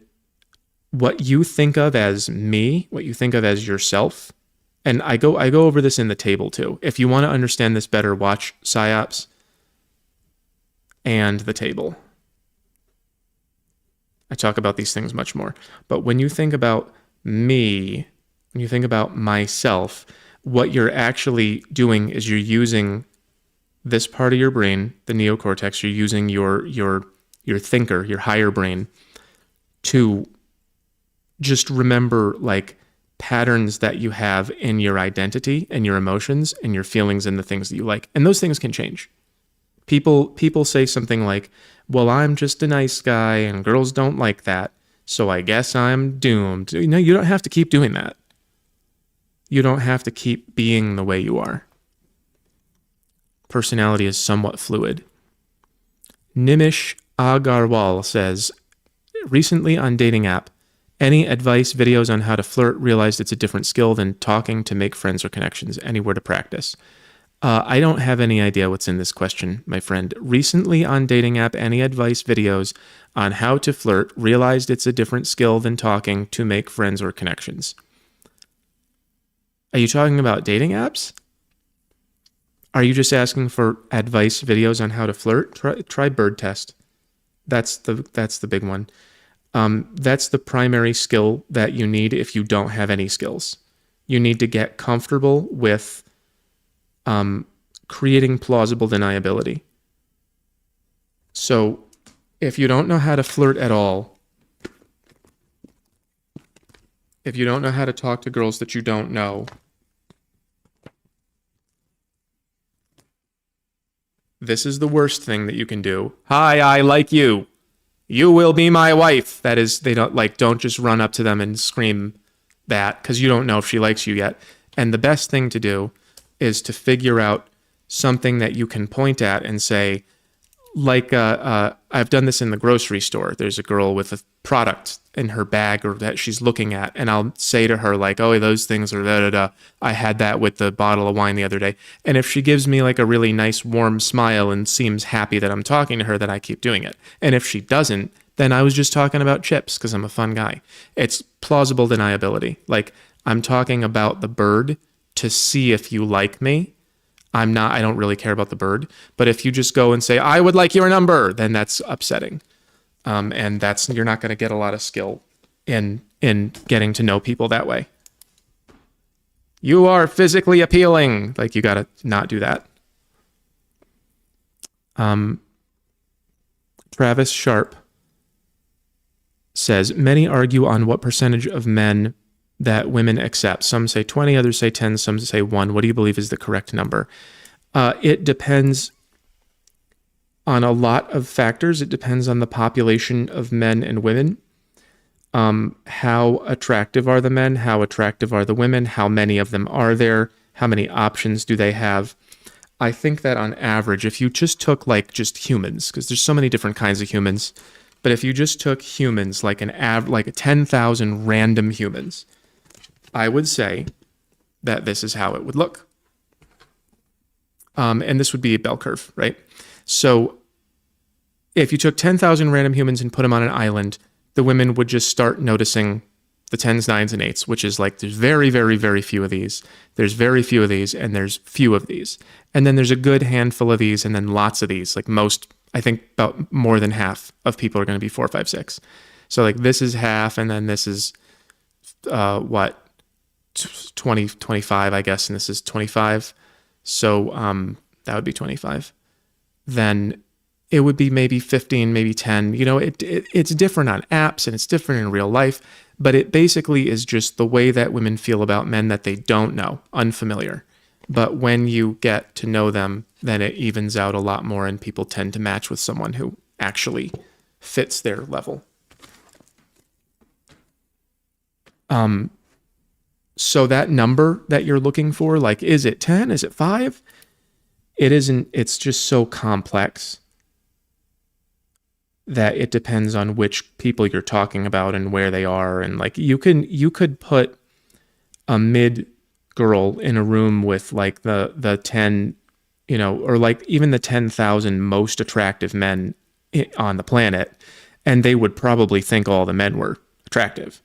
[SPEAKER 1] what you think of as me, what you think of as yourself, and I go over this in the table too. If you want to understand this better, watch PsyOps and the table. I talk about these things much more. But when you think about me, when you think about myself, what you're actually doing is you're using this part of your brain, the neocortex, you're using your thinker, your higher brain, to just remember like patterns that you have in your identity and your emotions and your feelings and the things that you like. And those things can change. People say something like, well, I'm just a nice guy and girls don't like that, so I guess I'm doomed. No, you don't have to keep doing that. You don't have to keep being the way you are. Personality is somewhat fluid. Nimish Agarwal says, recently on dating app, any advice, videos on how to flirt? Realized it's a different skill than talking to make friends or connections. Anywhere to practice. I don't have any idea what's in this question, my friend. Recently on dating app, any advice videos on how to flirt, realized it's a different skill than talking to make friends or connections. Are you talking about dating apps? Are you just asking for advice videos on how to flirt? Try Bird Test. That's the big one. That's the primary skill that you need if you don't have any skills. You need to get comfortable with creating plausible deniability. So if you don't know how to flirt at all, if you don't know how to talk to girls that you don't know, this is the worst thing that you can do. Hi, I like you. You will be my wife. That is, they don't just run up to them and scream that because you don't know if she likes you yet. And the best thing to do is to figure out something that you can point at and say, I've done this in the grocery store. There's a girl with a product in her bag or that she's looking at, and I'll say to her like, oh, those things are da-da-da. I had that with the bottle of wine the other day. And if she gives me like a really nice warm smile and seems happy that I'm talking to her, then I keep doing it. And if she doesn't, then I was just talking about chips because I'm a fun guy. It's plausible deniability. Like, I'm talking about the bird to see if you like me. I don't really care about the bird. But if you just go and say, I would like your number, then that's upsetting. And you're not going to get a lot of skill in getting to know people that way. You are physically appealing. Like, you got to not do that. Travis Sharp says, many argue on what percentage of men that women accept. Some say 20, others say 10, some say 1. What do you believe is the correct number? It depends on a lot of factors. It depends on the population of men and women. How attractive are the men? How attractive are the women? How many of them are there? How many options do they have? I think that on average, if you just took just humans, because there's so many different kinds of humans, but if you just took humans, like 10,000 random humans, I would say that this is how it would look. And this would be a bell curve, right? So if you took 10,000 random humans and put them on an island, the women would just start noticing the 10s, 9s, and 8s, which is like there's very, very, very few of these. There's very few of these, and there's few of these. And then there's a good handful of these, and then lots of these. Like most, I think about more than half of people are going to be 4, 5, 6. So like this is half, and then this is 20, 25, I guess, and this is 25. So that would be 25. Then it would be maybe 15, maybe 10. You know, it's different on apps and it's different in real life, but it basically is just the way that women feel about men that they don't know, unfamiliar. But when you get to know them, then it evens out a lot more and people tend to match with someone who actually fits their level. So that number that you're looking for, like, is it 10? Is it 5? It isn't. It's just so complex that it depends on which people you're talking about and where they are. And like you could put a mid girl in a room with like the 10, or like even the 10,000 most attractive men on the planet, and they would probably think all the men were attractive.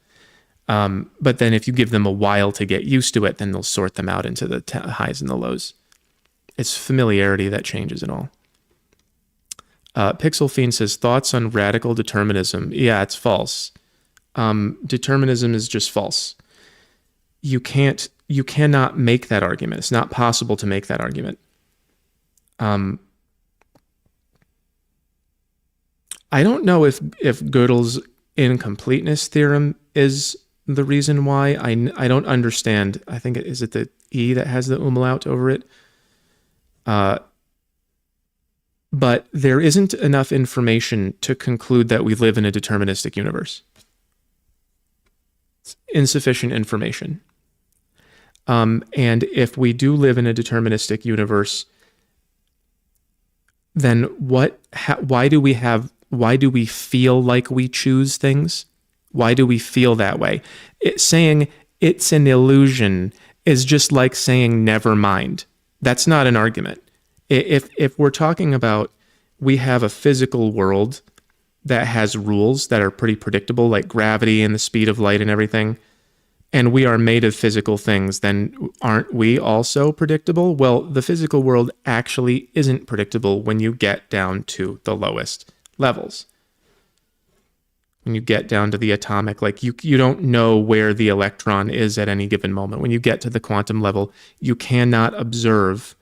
[SPEAKER 1] But then if you give them a while to get used to it, then they'll sort them out into the highs and the lows. It's familiarity that changes it all. Pixel Fiend says, thoughts on radical determinism. Yeah, it's false. Determinism is just false. You cannot make that argument. It's not possible to make that argument. I don't know if Gödel's incompleteness theorem is the reason why. I don't understand. I think is it the E that has the umlaut over it? But there isn't enough information to conclude that we live in a deterministic universe. It's insufficient information. And if we do live in a deterministic universe, then why do we feel like we choose things? Why do we feel that way? Saying it's an illusion is just like saying never mind. That's not an argument. If we're talking about we have a physical world that has rules that are pretty predictable, like gravity and the speed of light and everything, and we are made of physical things, then aren't we also predictable? Well, the physical world actually isn't predictable when you get down to the lowest levels. When you get down to the atomic, like you don't know where the electron is at any given moment. When you get to the quantum level, you cannot observe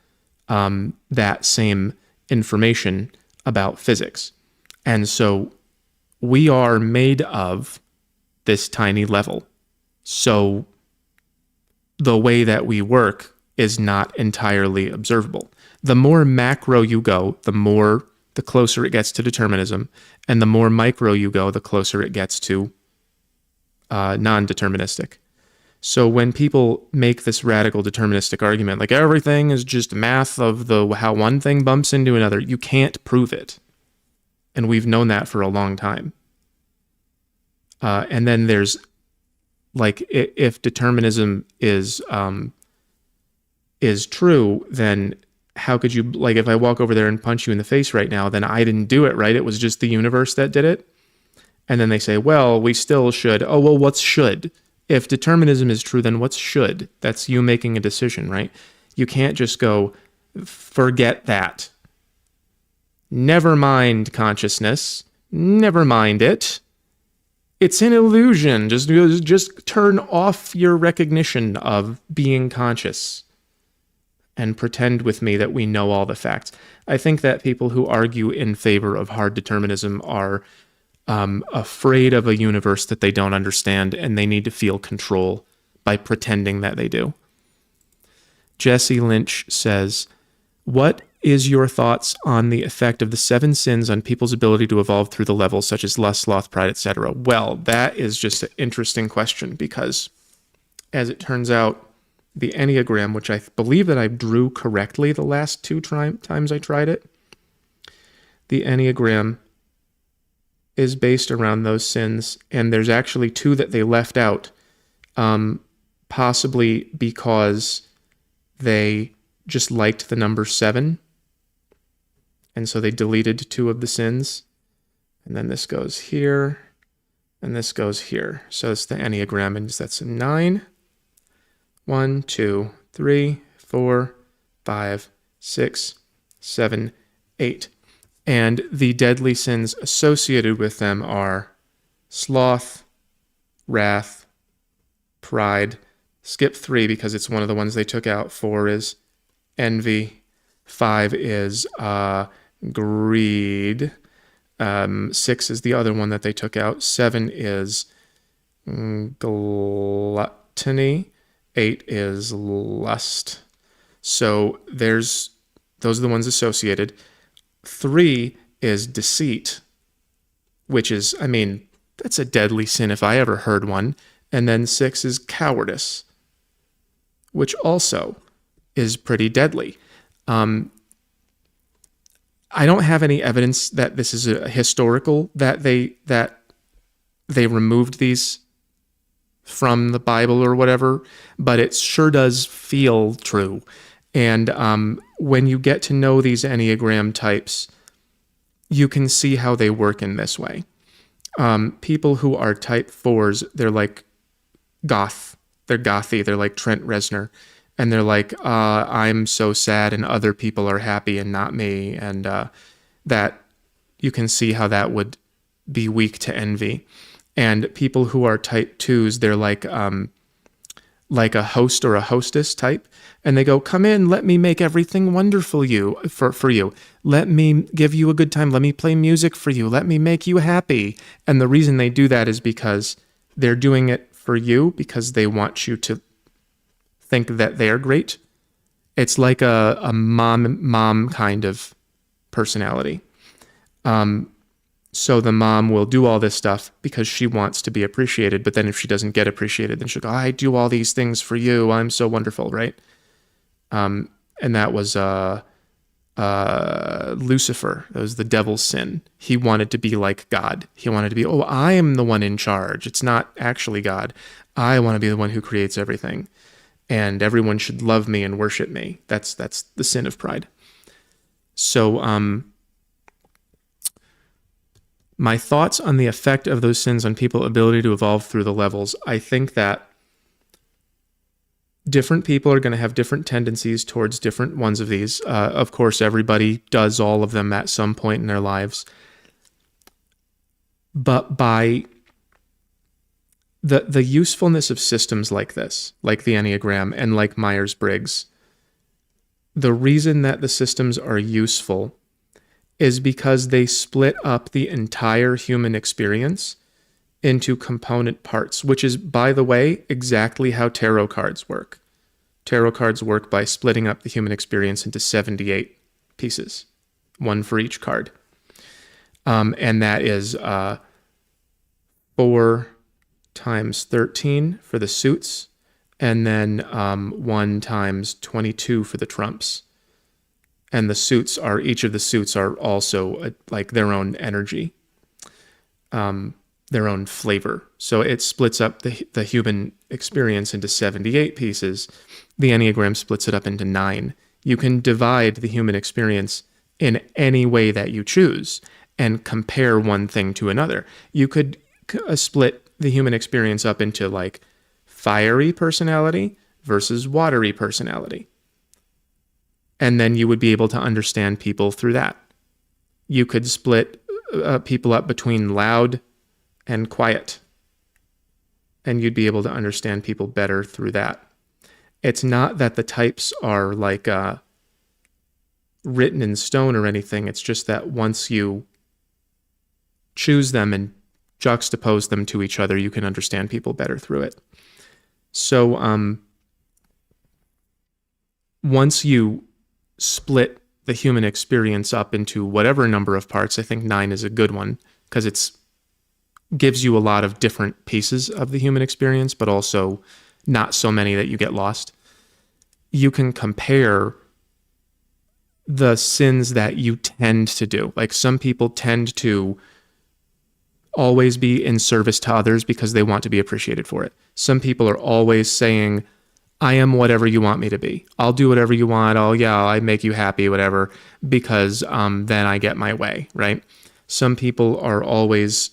[SPEAKER 1] that same information about physics. And so we are made of this tiny level. So the way that we work is not entirely observable. The more macro you go, the closer it gets to determinism, and the more micro you go, the closer it gets to non-deterministic. So when people make this radical deterministic argument, like everything is just math of how one thing bumps into another, you can't prove it. And we've known that for a long time. And then there's, like, if determinism is true, then how could you, like, if I walk over there and punch you in the face right now, then I didn't do it, right? It was just the universe that did it. And then they say, well, we still should. Oh, well, what's should? If determinism is true, then what's should? That's you making a decision, right? You can't just go, forget that. Never mind consciousness. Never mind it. It's an illusion. Just turn off your recognition of being conscious and pretend with me that we know all the facts. I think that people who argue in favor of hard determinism are afraid of a universe that they don't understand, and they need to feel control by pretending that they do. Jesse Lynch says, what is your thoughts on the effect of the 7 sins on people's ability to evolve through the levels, such as lust, sloth, pride, etc.? Well, that is just an interesting question, because as it turns out, the Enneagram, which I believe that I drew correctly the last 2 times I tried it, the Enneagram is based around those sins, and there's actually 2 that they left out, possibly because they just liked the number 7, and so they deleted 2 of the sins, and then this goes here, and this goes here. So it's the Enneagram, and that's a 9. 1, 2, 3, 4, 5, 6, 7, 8. And the deadly sins associated with them are sloth, wrath, pride. Skip 3 because it's one of the ones they took out. 4 is envy. 5 is greed. 6 is the other one that they took out. 7 is gluttony. 8 is lust. So those are the ones associated. 3 is deceit, which is, I mean, that's a deadly sin if I ever heard one. And then 6 is cowardice, which also is pretty deadly. I don't have any evidence that this is a historical, that they removed these from the Bible or whatever, but it sure does feel true. And when you get to know these Enneagram types, you can see how they work in this way. People who are type 4s, they're like goth. They're gothy. They're like Trent Reznor. And they're like, I'm so sad and other people are happy and not me. And that you can see how that would be weak to envy. And people who are type 2s, they're like a host or a hostess type. And they go, come in, let me make everything wonderful for you. Let me give you a good time. Let me play music for you. Let me make you happy. And the reason they do that is because they're doing it for you, because they want you to think that they're great. It's like a mom kind of personality. So the mom will do all this stuff because she wants to be appreciated. But then if she doesn't get appreciated, then she'll go, I do all these things for you. I'm so wonderful, right? And that was Lucifer. That was the devil's sin. He wanted to be like God. He wanted to be, I am the one in charge. It's not actually God. I want to be the one who creates everything. and everyone should love me and worship me. That's the sin of pride. So my thoughts on the effect of those sins on people's ability to evolve through the levels. I think that different people are going to have different tendencies towards different ones of these. Of course, everybody does all of them at some point in their lives. But by the usefulness of systems like this, like the Enneagram and like Myers-Briggs, the reason that the systems are useful is because they split up the entire human experience into component parts, which is, by the way, exactly how tarot cards work. Tarot cards work by splitting up the human experience into 78 pieces, one for each card. And that is 4 times 13 for the suits, and then 1 times 22 for the trumps. And the suits are, each of the suits are also like their own energy, their own flavor. So it splits up the human experience into 78 pieces. The Enneagram splits it up into 9. You can divide the human experience in any way that you choose and compare one thing to another. You could split the human experience up into like fiery personality versus watery personality. And then you would be able to understand people through that. You could split people up between loud and quiet, and you'd be able to understand people better through that. It's not that the types are like written in stone or anything. It's just that once you choose them and juxtapose them to each other, you can understand people better through it. So once you split the human experience up into whatever number of parts, I think 9 is a good one because it's gives you a lot of different pieces of the human experience, but also not so many that you get lost. You can compare the sins that you tend to do. Like some people tend to always be in service to others because they want to be appreciated for it. Some people are always saying, I am whatever you want me to be. I'll do whatever you want. I make you happy, whatever, because then I get my way, right? Some people are always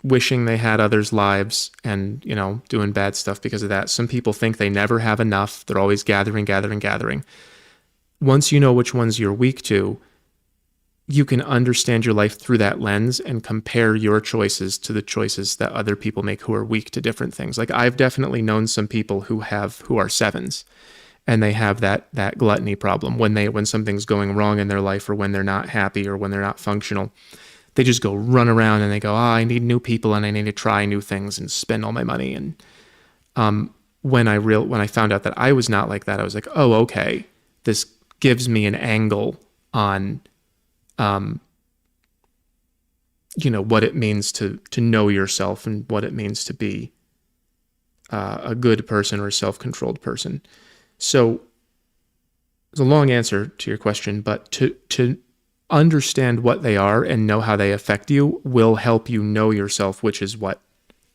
[SPEAKER 1] wishing they had others' lives and, doing bad stuff because of that. Some people think they never have enough. They're always gathering. Once you know which ones you're weak to, you can understand your life through that lens and compare your choices to the choices that other people make who are weak to different things. Like I've definitely known some people who are 7s and they have that gluttony problem when something's going wrong in their life or when they're not happy or when they're not functional. They just go run around and they go, I need new people and I need to try new things and spend all my money. And when I found out that I was not like that, I was like, oh, okay, this gives me an angle on what it means to know yourself and what it means to be a good person or a self-controlled person. So it's a long answer to your question, but to understand what they are and know how they affect you will help you know yourself, which is what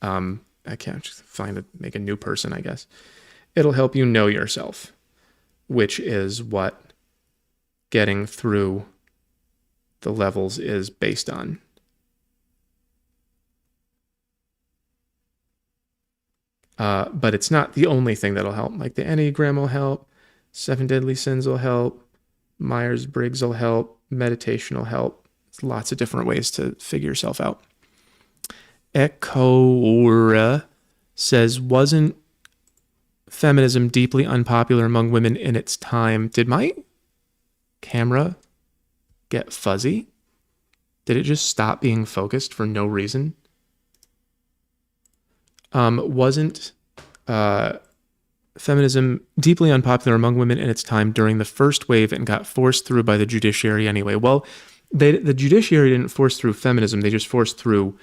[SPEAKER 1] I can't just make a new person, I guess. It'll help you know yourself, which is what getting through the levels is based on. But it's not the only thing that'll help. Like the Enneagram will help, 7 Deadly Sins will help, Myers-Briggs will help, meditation will help. There's lots of different ways to figure yourself out. Ekora says, wasn't feminism deeply unpopular among women in its time? Did my camera get fuzzy? Did it just stop being focused for no reason? Wasn't feminism deeply unpopular among women in its time during the first wave and got forced through by the judiciary anyway? Well, the judiciary didn't force through feminism. They just forced through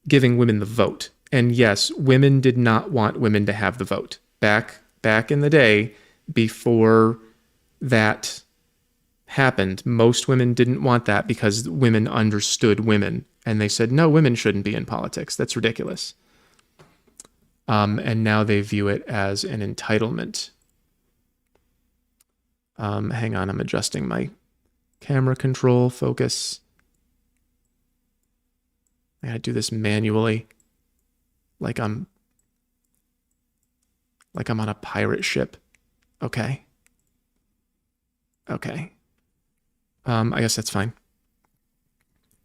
[SPEAKER 1] giving women the vote. And yes, women did not want women to have the vote. Back in the day, before that happened, most women didn't want that because women understood women. And they said, no, women shouldn't be in politics. That's ridiculous. And now they view it as an entitlement. Hang on, I'm adjusting my camera control focus. I gotta do this manually, like I'm on a pirate ship. Okay. Okay. I guess that's fine.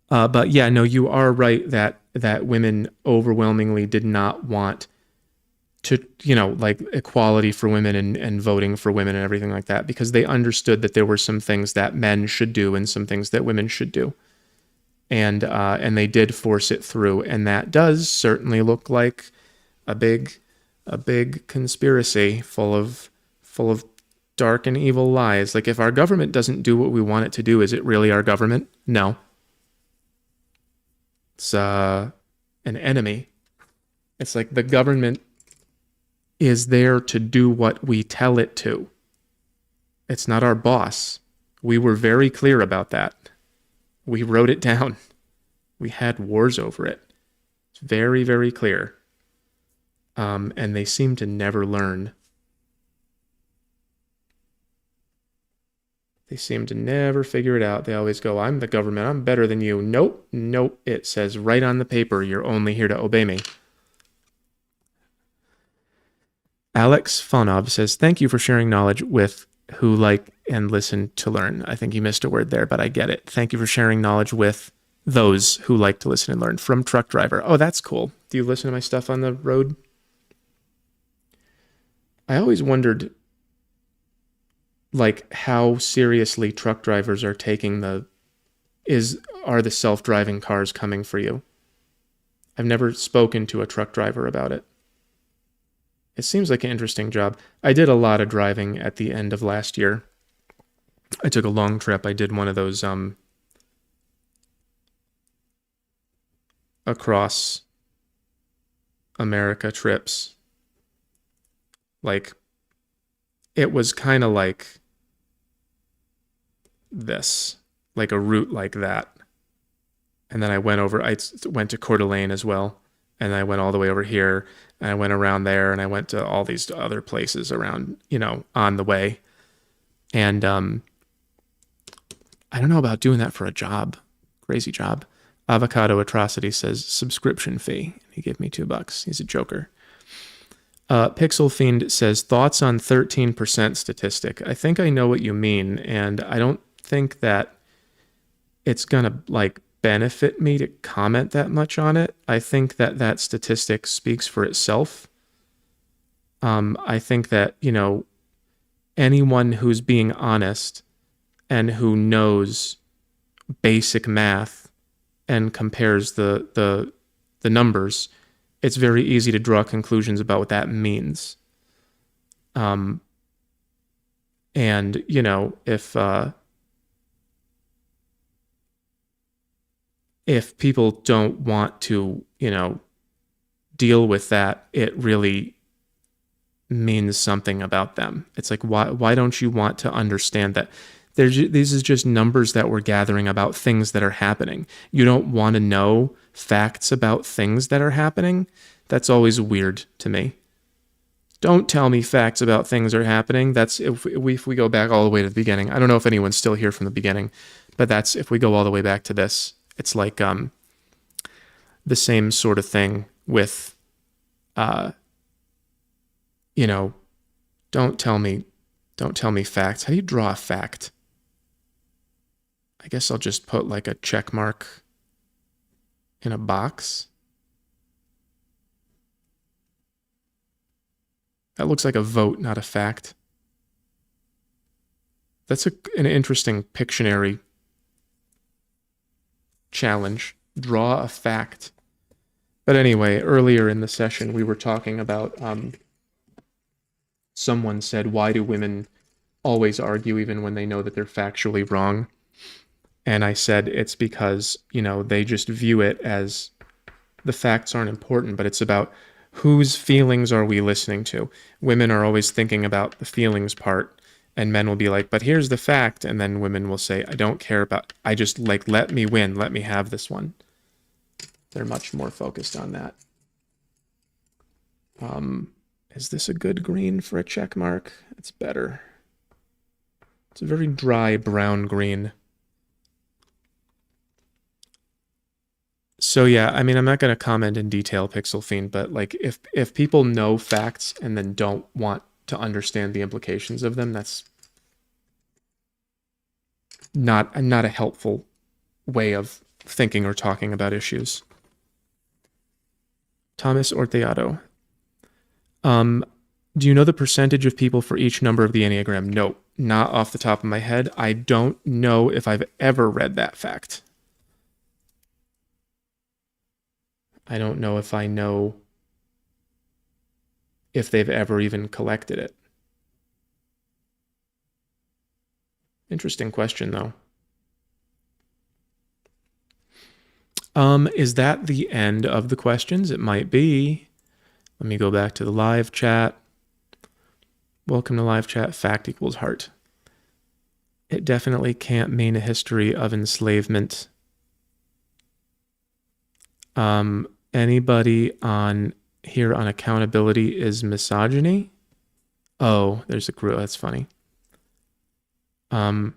[SPEAKER 1] But yeah, no, you are right that women overwhelmingly did not want to, like equality for women and voting for women and everything like that, because they understood that there were some things that men should do and some things that women should do. And they did force it through. And that does certainly look like a big conspiracy full of dark and evil lies. Like, if our government doesn't do what we want it to do, is it really our government? No. It's an enemy. It's like the government is there to do what we tell it to. It's not our boss. We were very clear about that. We wrote it down. We had wars over it. It's very, very clear. And they seem to never learn. They seem to never figure it out. They always go, I'm the government. I'm better than you. Nope. Nope. It says right on the paper, you're only here to obey me. Alex Fonov says, thank you for sharing knowledge with who like and listen to learn. I think you missed a word there, but I get it. Thank you for sharing knowledge with those who like to listen and learn. From Truck Driver. Oh, that's cool. Do you listen to my stuff on the road? I always wondered, like, how seriously truck drivers are taking are the self-driving cars coming for you? I've never spoken to a truck driver about it. It seems like an interesting job. I did a lot of driving at the end of last year. I took a long trip. I did one of those across America trips. Like, it was kind of like this, like a route like that. And then I went to Coeur d'Alene as well. And I went all the way over here, and I went around there, and I went to all these other places around, on the way. And I don't know about doing that for a job. Crazy job. Avocado Atrocity says subscription fee. He gave me $2. He's a joker. Pixel Fiend says thoughts on 13% statistic. I think I know what you mean, and I don't think that it's gonna benefit me to comment that much on it. I think that statistic speaks for itself. I think that, anyone who's being honest and who knows basic math and compares the numbers, it's very easy to draw conclusions about what that means. And, if people don't want to, deal with that, it really means something about them. It's like, why don't you want to understand that these is just numbers that we're gathering about things that are happening? You don't want to know facts about things that are happening? That's always weird to me. Don't tell me facts about things are happening. That's if we go back all the way to the beginning. I don't know if anyone's still here from the beginning, but that's if we go all the way back to this. It's like the same sort of thing with, don't tell me facts. How do you draw a fact? I guess I'll just put like a check mark in a box. That looks like a vote, not a fact. That's an interesting Pictionary challenge. Draw a fact. But anyway, earlier in the session, we were talking about, someone said, why do women always argue even when they know that they're factually wrong? And I said, it's because, they just view it as the facts aren't important, but it's about whose feelings are we listening to? Women are always thinking about the feelings part, and men will be like, but here's the fact. And then women will say, I don't care about, I just let me win. Let me have this one. They're much more focused on that. Is this a good green for a check mark? It's better. It's a very dry brown green. So yeah, I mean, I'm not going to comment in detail, Pixel Fiend, but like if people know facts and then don't want to understand the implications of them, that's not a helpful way of thinking or talking about issues. Thomas Orteado. Do you know the percentage of people for each number of the Enneagram? No, not off the top of my head. I don't know if I've ever read that fact. I don't know if I know if they've ever even collected it. Interesting question, though. Is that the end of the questions? It might be. Let me go back to the live chat. Welcome to live chat. Fact equals heart. It definitely can't mean a history of enslavement. Anybody on here on accountability is misogyny? Oh, there's a group. That's funny. Pixel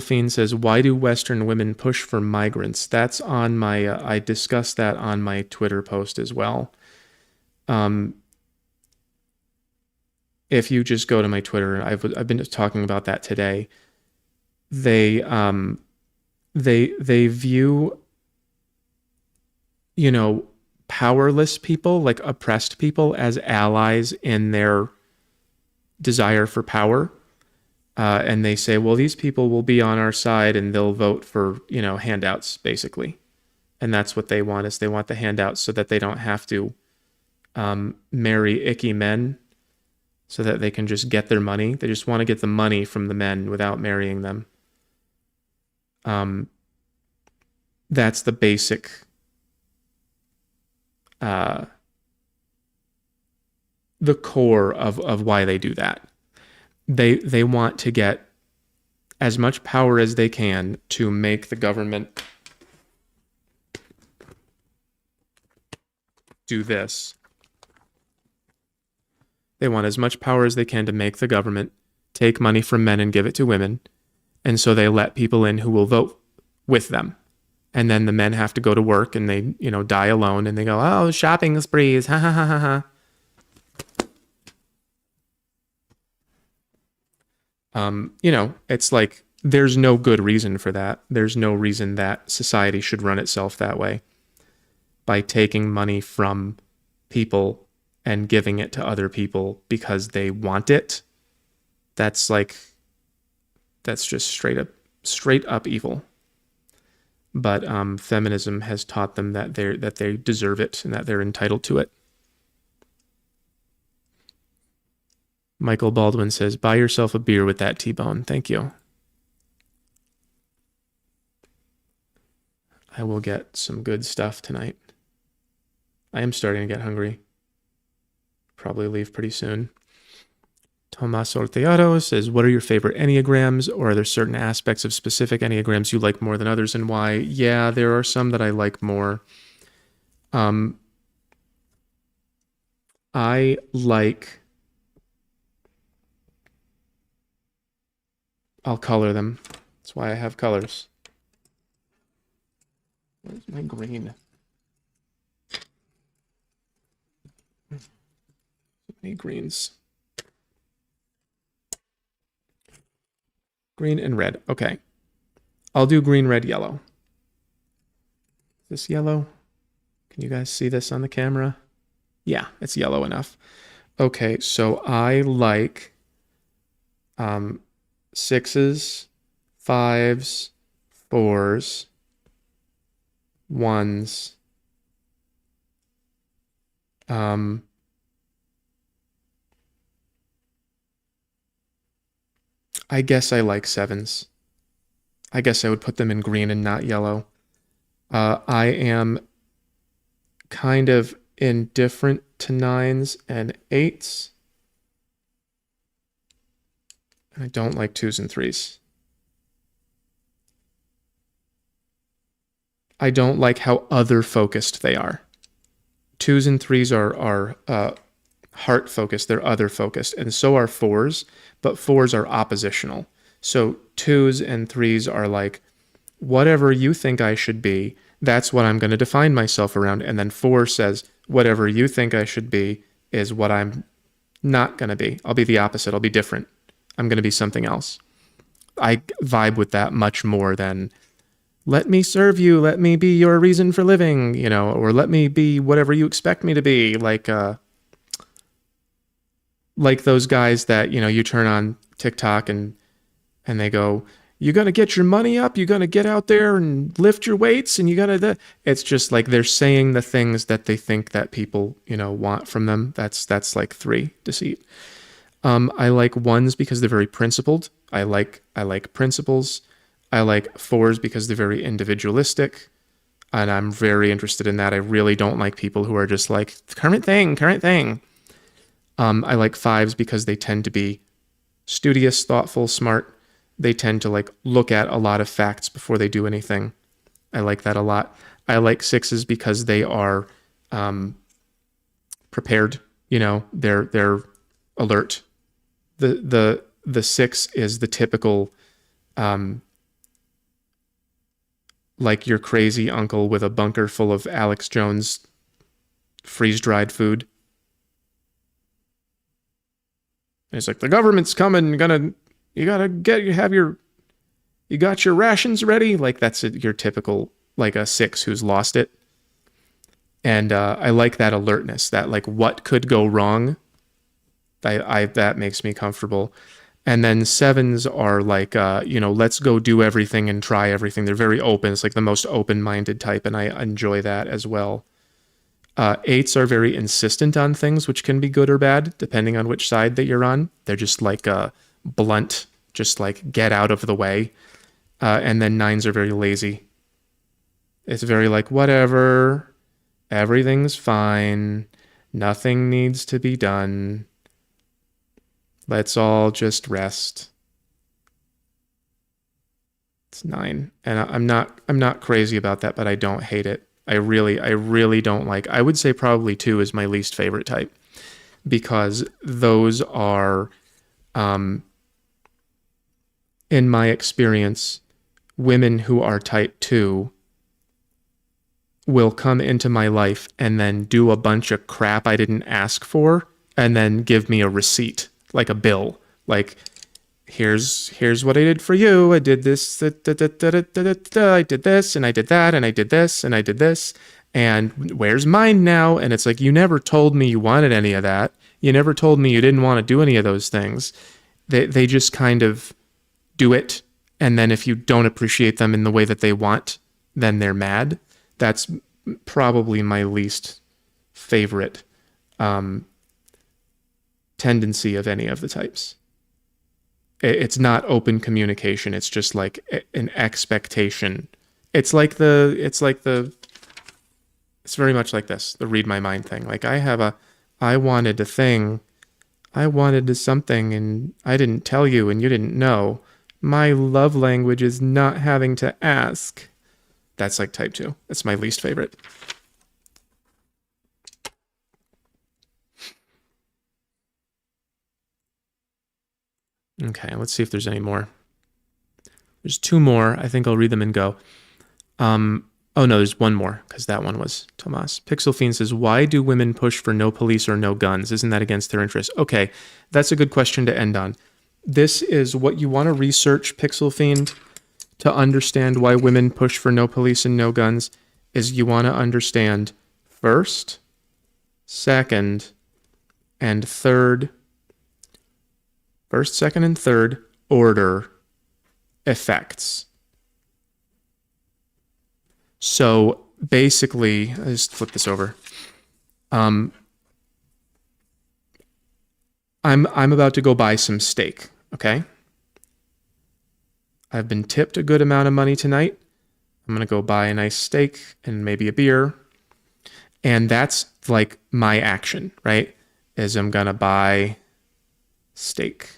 [SPEAKER 1] Fiend says, why do Western women push for migrants? That's on my, I discussed that on my Twitter post as well. If you just go to my Twitter, I've been talking about that today. They view, you know, powerless people, like oppressed people, as allies in their desire for power. And they say, well, these people will be on our side and they'll vote for, you know, handouts, basically. And that's what they want, is they want the handouts so that they don't have to marry icky men, so that they can just get their money. They just want to get the money from the men without marrying them. That's the basic the core of why they do that. They want to get as much power as they can to make the government do this. They want as much power as they can to make the government take money from men and give it to women. And so they let people in who will vote with them. And then the men have to go to work and they, you know, die alone and they go, oh, shopping sprees, ha ha ha ha ha. You know, it's like there's no good reason for that. There's no reason that society should run itself that way, by taking money from people and giving it to other people because they want it. That's just straight up evil. But feminism has taught them that they deserve it and that they're entitled to it. Michael Baldwin says, buy yourself a beer with that T-bone. Thank you. I will get some good stuff tonight. I am starting to get hungry. Probably leave pretty soon. Tomas Orteado says, what are your favorite Enneagrams, or are there certain aspects of specific Enneagrams you like more than others, and why? Yeah, there are some that I like more. I like... I'll color them. That's why I have colors. Where's my green? So many greens. Green and red. Okay. I'll do green, red, yellow. Is this yellow? Can you guys see this on the camera? Yeah, it's yellow enough. Okay, so I like sixes, fives, fours, ones. I guess I like sevens. I guess I would put them in green and not yellow. I am kind of indifferent to nines and eights. I don't like twos and threes. I don't like how other focused they are. twos and threes are heart focused, they're other focused, and so are fours, but fours are oppositional. So twos and threes are like, whatever you think I should be, that's what I'm going to define myself around. And then four says, whatever you think I should be is what I'm not going to be. I'll be the opposite. I'll be different. I'm going to be something else. I vibe with that much more than let me serve you, let me be your reason for living, you know, or let me be whatever you expect me to be. Like those guys that, you know, you turn on TikTok and they go, you got to get your money up, you got to get out there and lift your weights, and you got to, it's just like they're saying the things that they think that people, you know, want from them. That's like three, deceit. I like ones because they're very principled. I like principles. I like fours because they're very individualistic, and I'm very interested in that. I really don't like people who are just like current thing. I like fives because they tend to be studious, thoughtful, smart. They tend to like look at a lot of facts before they do anything. I like that a lot. I like sixes because they are prepared. You know, they're alert. The six is the typical like your crazy uncle with a bunker full of Alex Jones freeze-dried food. And it's like, the government's coming, you got your rations ready? Like that's your typical, like a six who's lost it. And I like that alertness, that like what could go wrong. That makes me comfortable. And then sevens are like, you know, let's go do everything and try everything. They're very open. It's like the most open-minded type, and I enjoy that as well. Eights are very insistent on things, which can be good or bad, depending on which side that you're on. They're just like blunt, just like get out of the way. And then nines are very lazy. It's very like, whatever, everything's fine, nothing needs to be done. Let's all just rest. It's 9. And I'm not crazy about that, but I don't hate it. I really don't like. I would say probably 2 is my least favorite type, because those are in my experience, women who are type 2 will come into my life and then do a bunch of crap I didn't ask for and then give me a receipt, like a bill. Like, here's what I did for you. I did this, I did this, and I did that, and I did this, and I did this, and where's mine now? And it's like, you never told me you wanted any of that. You never told me you didn't want to do any of those things. They just kind of do it, and then if you don't appreciate them in the way that they want, then they're mad. That's probably my least favorite tendency of any of the types. It's not open communication. It's just like an expectation. It's very much like this, the read my mind thing. Like I wanted a thing, I wanted something, and I didn't tell you and you didn't know. My love language is not having to ask. That's like type 2. That's my least favorite. Okay, let's see if there's any more. There's 2 more. I think I'll read them and go. Oh no, there's one more, because that one was Tomas. Pixel Fiend says, why do women push for no police or no guns? Isn't that against their interests? Okay, that's a good question to end on. This is what you want to research, Pixel Fiend, to understand why women push for no police and no guns, is you want to understand first, second, and third order effects. So basically, I just flip this over. I'm about to go buy some steak, okay? I've been tipped a good amount of money tonight. I'm going to go buy a nice steak and maybe a beer. And that's like my action, right? Is I'm going to buy steak.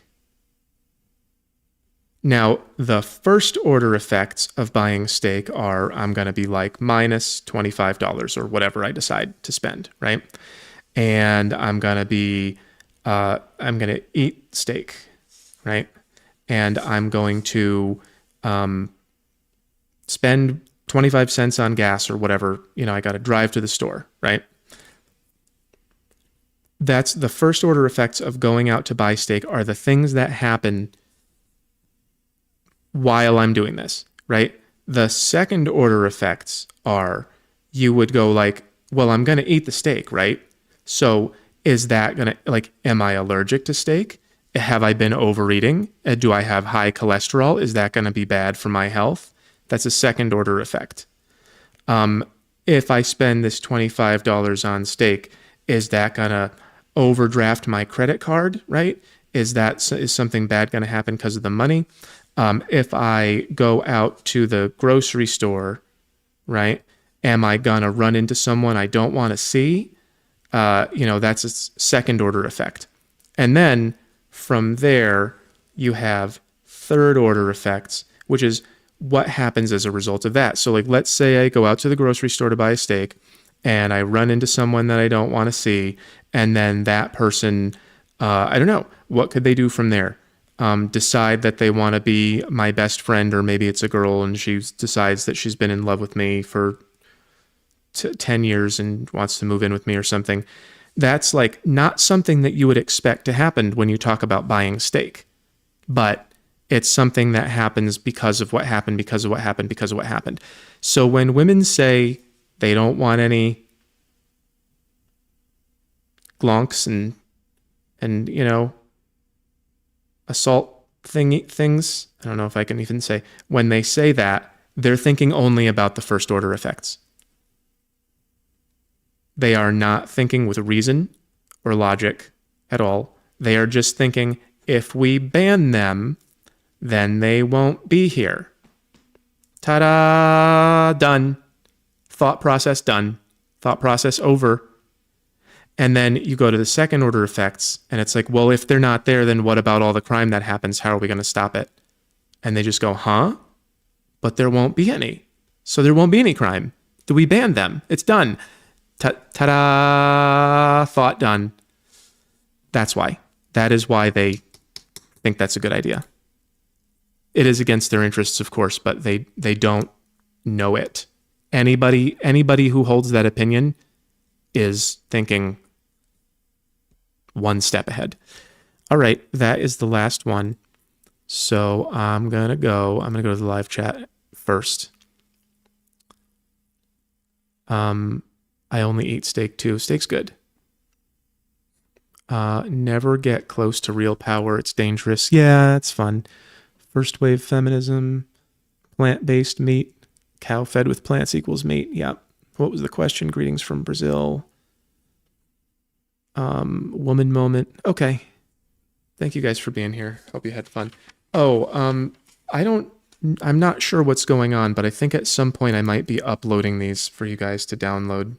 [SPEAKER 1] Now, the first order effects of buying steak are I'm going to be like minus $25 or whatever I decide to spend, right? And I'm going to eat steak, right? And I'm going to spend 25 cents on gas or whatever, I got to drive to the store, right? That's the first order effects of going out to buy steak are the things that happen while I'm doing this, right? The second order effects are you would go like, well, I'm going to eat the steak, right? So is that going to, like, am I allergic to steak? Have I been overeating? Do I have high cholesterol? Is that going to be bad for my health? That's a second order effect. If I spend this $25 on steak, is that going to overdraft my credit card, right? Is something bad going to happen because of the money? If I go out to the grocery store, right, am I going to run into someone I don't want to see? That's a second order effect. And then from there, you have third order effects, which is what happens as a result of that. So like, let's say I go out to the grocery store to buy a steak and I run into someone that I don't want to see. And then that person, I don't know, what could they do from there? Decide that they want to be my best friend, or maybe it's a girl and she decides that she's been in love with me for 10 years and wants to move in with me or something. That's like not something that you would expect to happen when you talk about buying steak, but it's something that happens because of what happened, because of what happened, because of what happened. So when women say they don't want any glonks and assault things, I don't know if I can even say, when they say that, they're thinking only about the first order effects. They are not thinking with reason or logic at all. They are just thinking, if we ban them, then they won't be here. Ta-da! Done. Thought process done. Thought process over. And then you go to the second order effects, and it's like, well, if they're not there, then what about all the crime that happens? How are we going to stop it? And they just go, huh? But there won't be any. So there won't be any crime. We banned them. It's done. Ta-da! Thought done. That's why. That is why they think that's a good idea. It is against their interests, of course, but they don't know it. Anybody who holds that opinion is thinking one step ahead. All right, that is the last one. So I'm gonna go to the live chat first. I only eat steak too. Steak's good. Never get close to real power. It's dangerous. Yeah, it's fun. First wave feminism, plant-based meat, cow fed with plants equals meat. Yeah. What was the question? Greetings from Brazil. Woman moment. Okay. Thank you guys for being here. Hope you had fun. Oh, I'm not sure what's going on, but I think at some point I might be uploading these for you guys to download.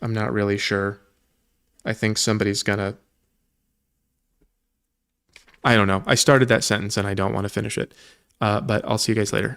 [SPEAKER 1] I'm not really sure. I think somebody's gonna, I don't know. I started that sentence and I don't want to finish it. But I'll see you guys later.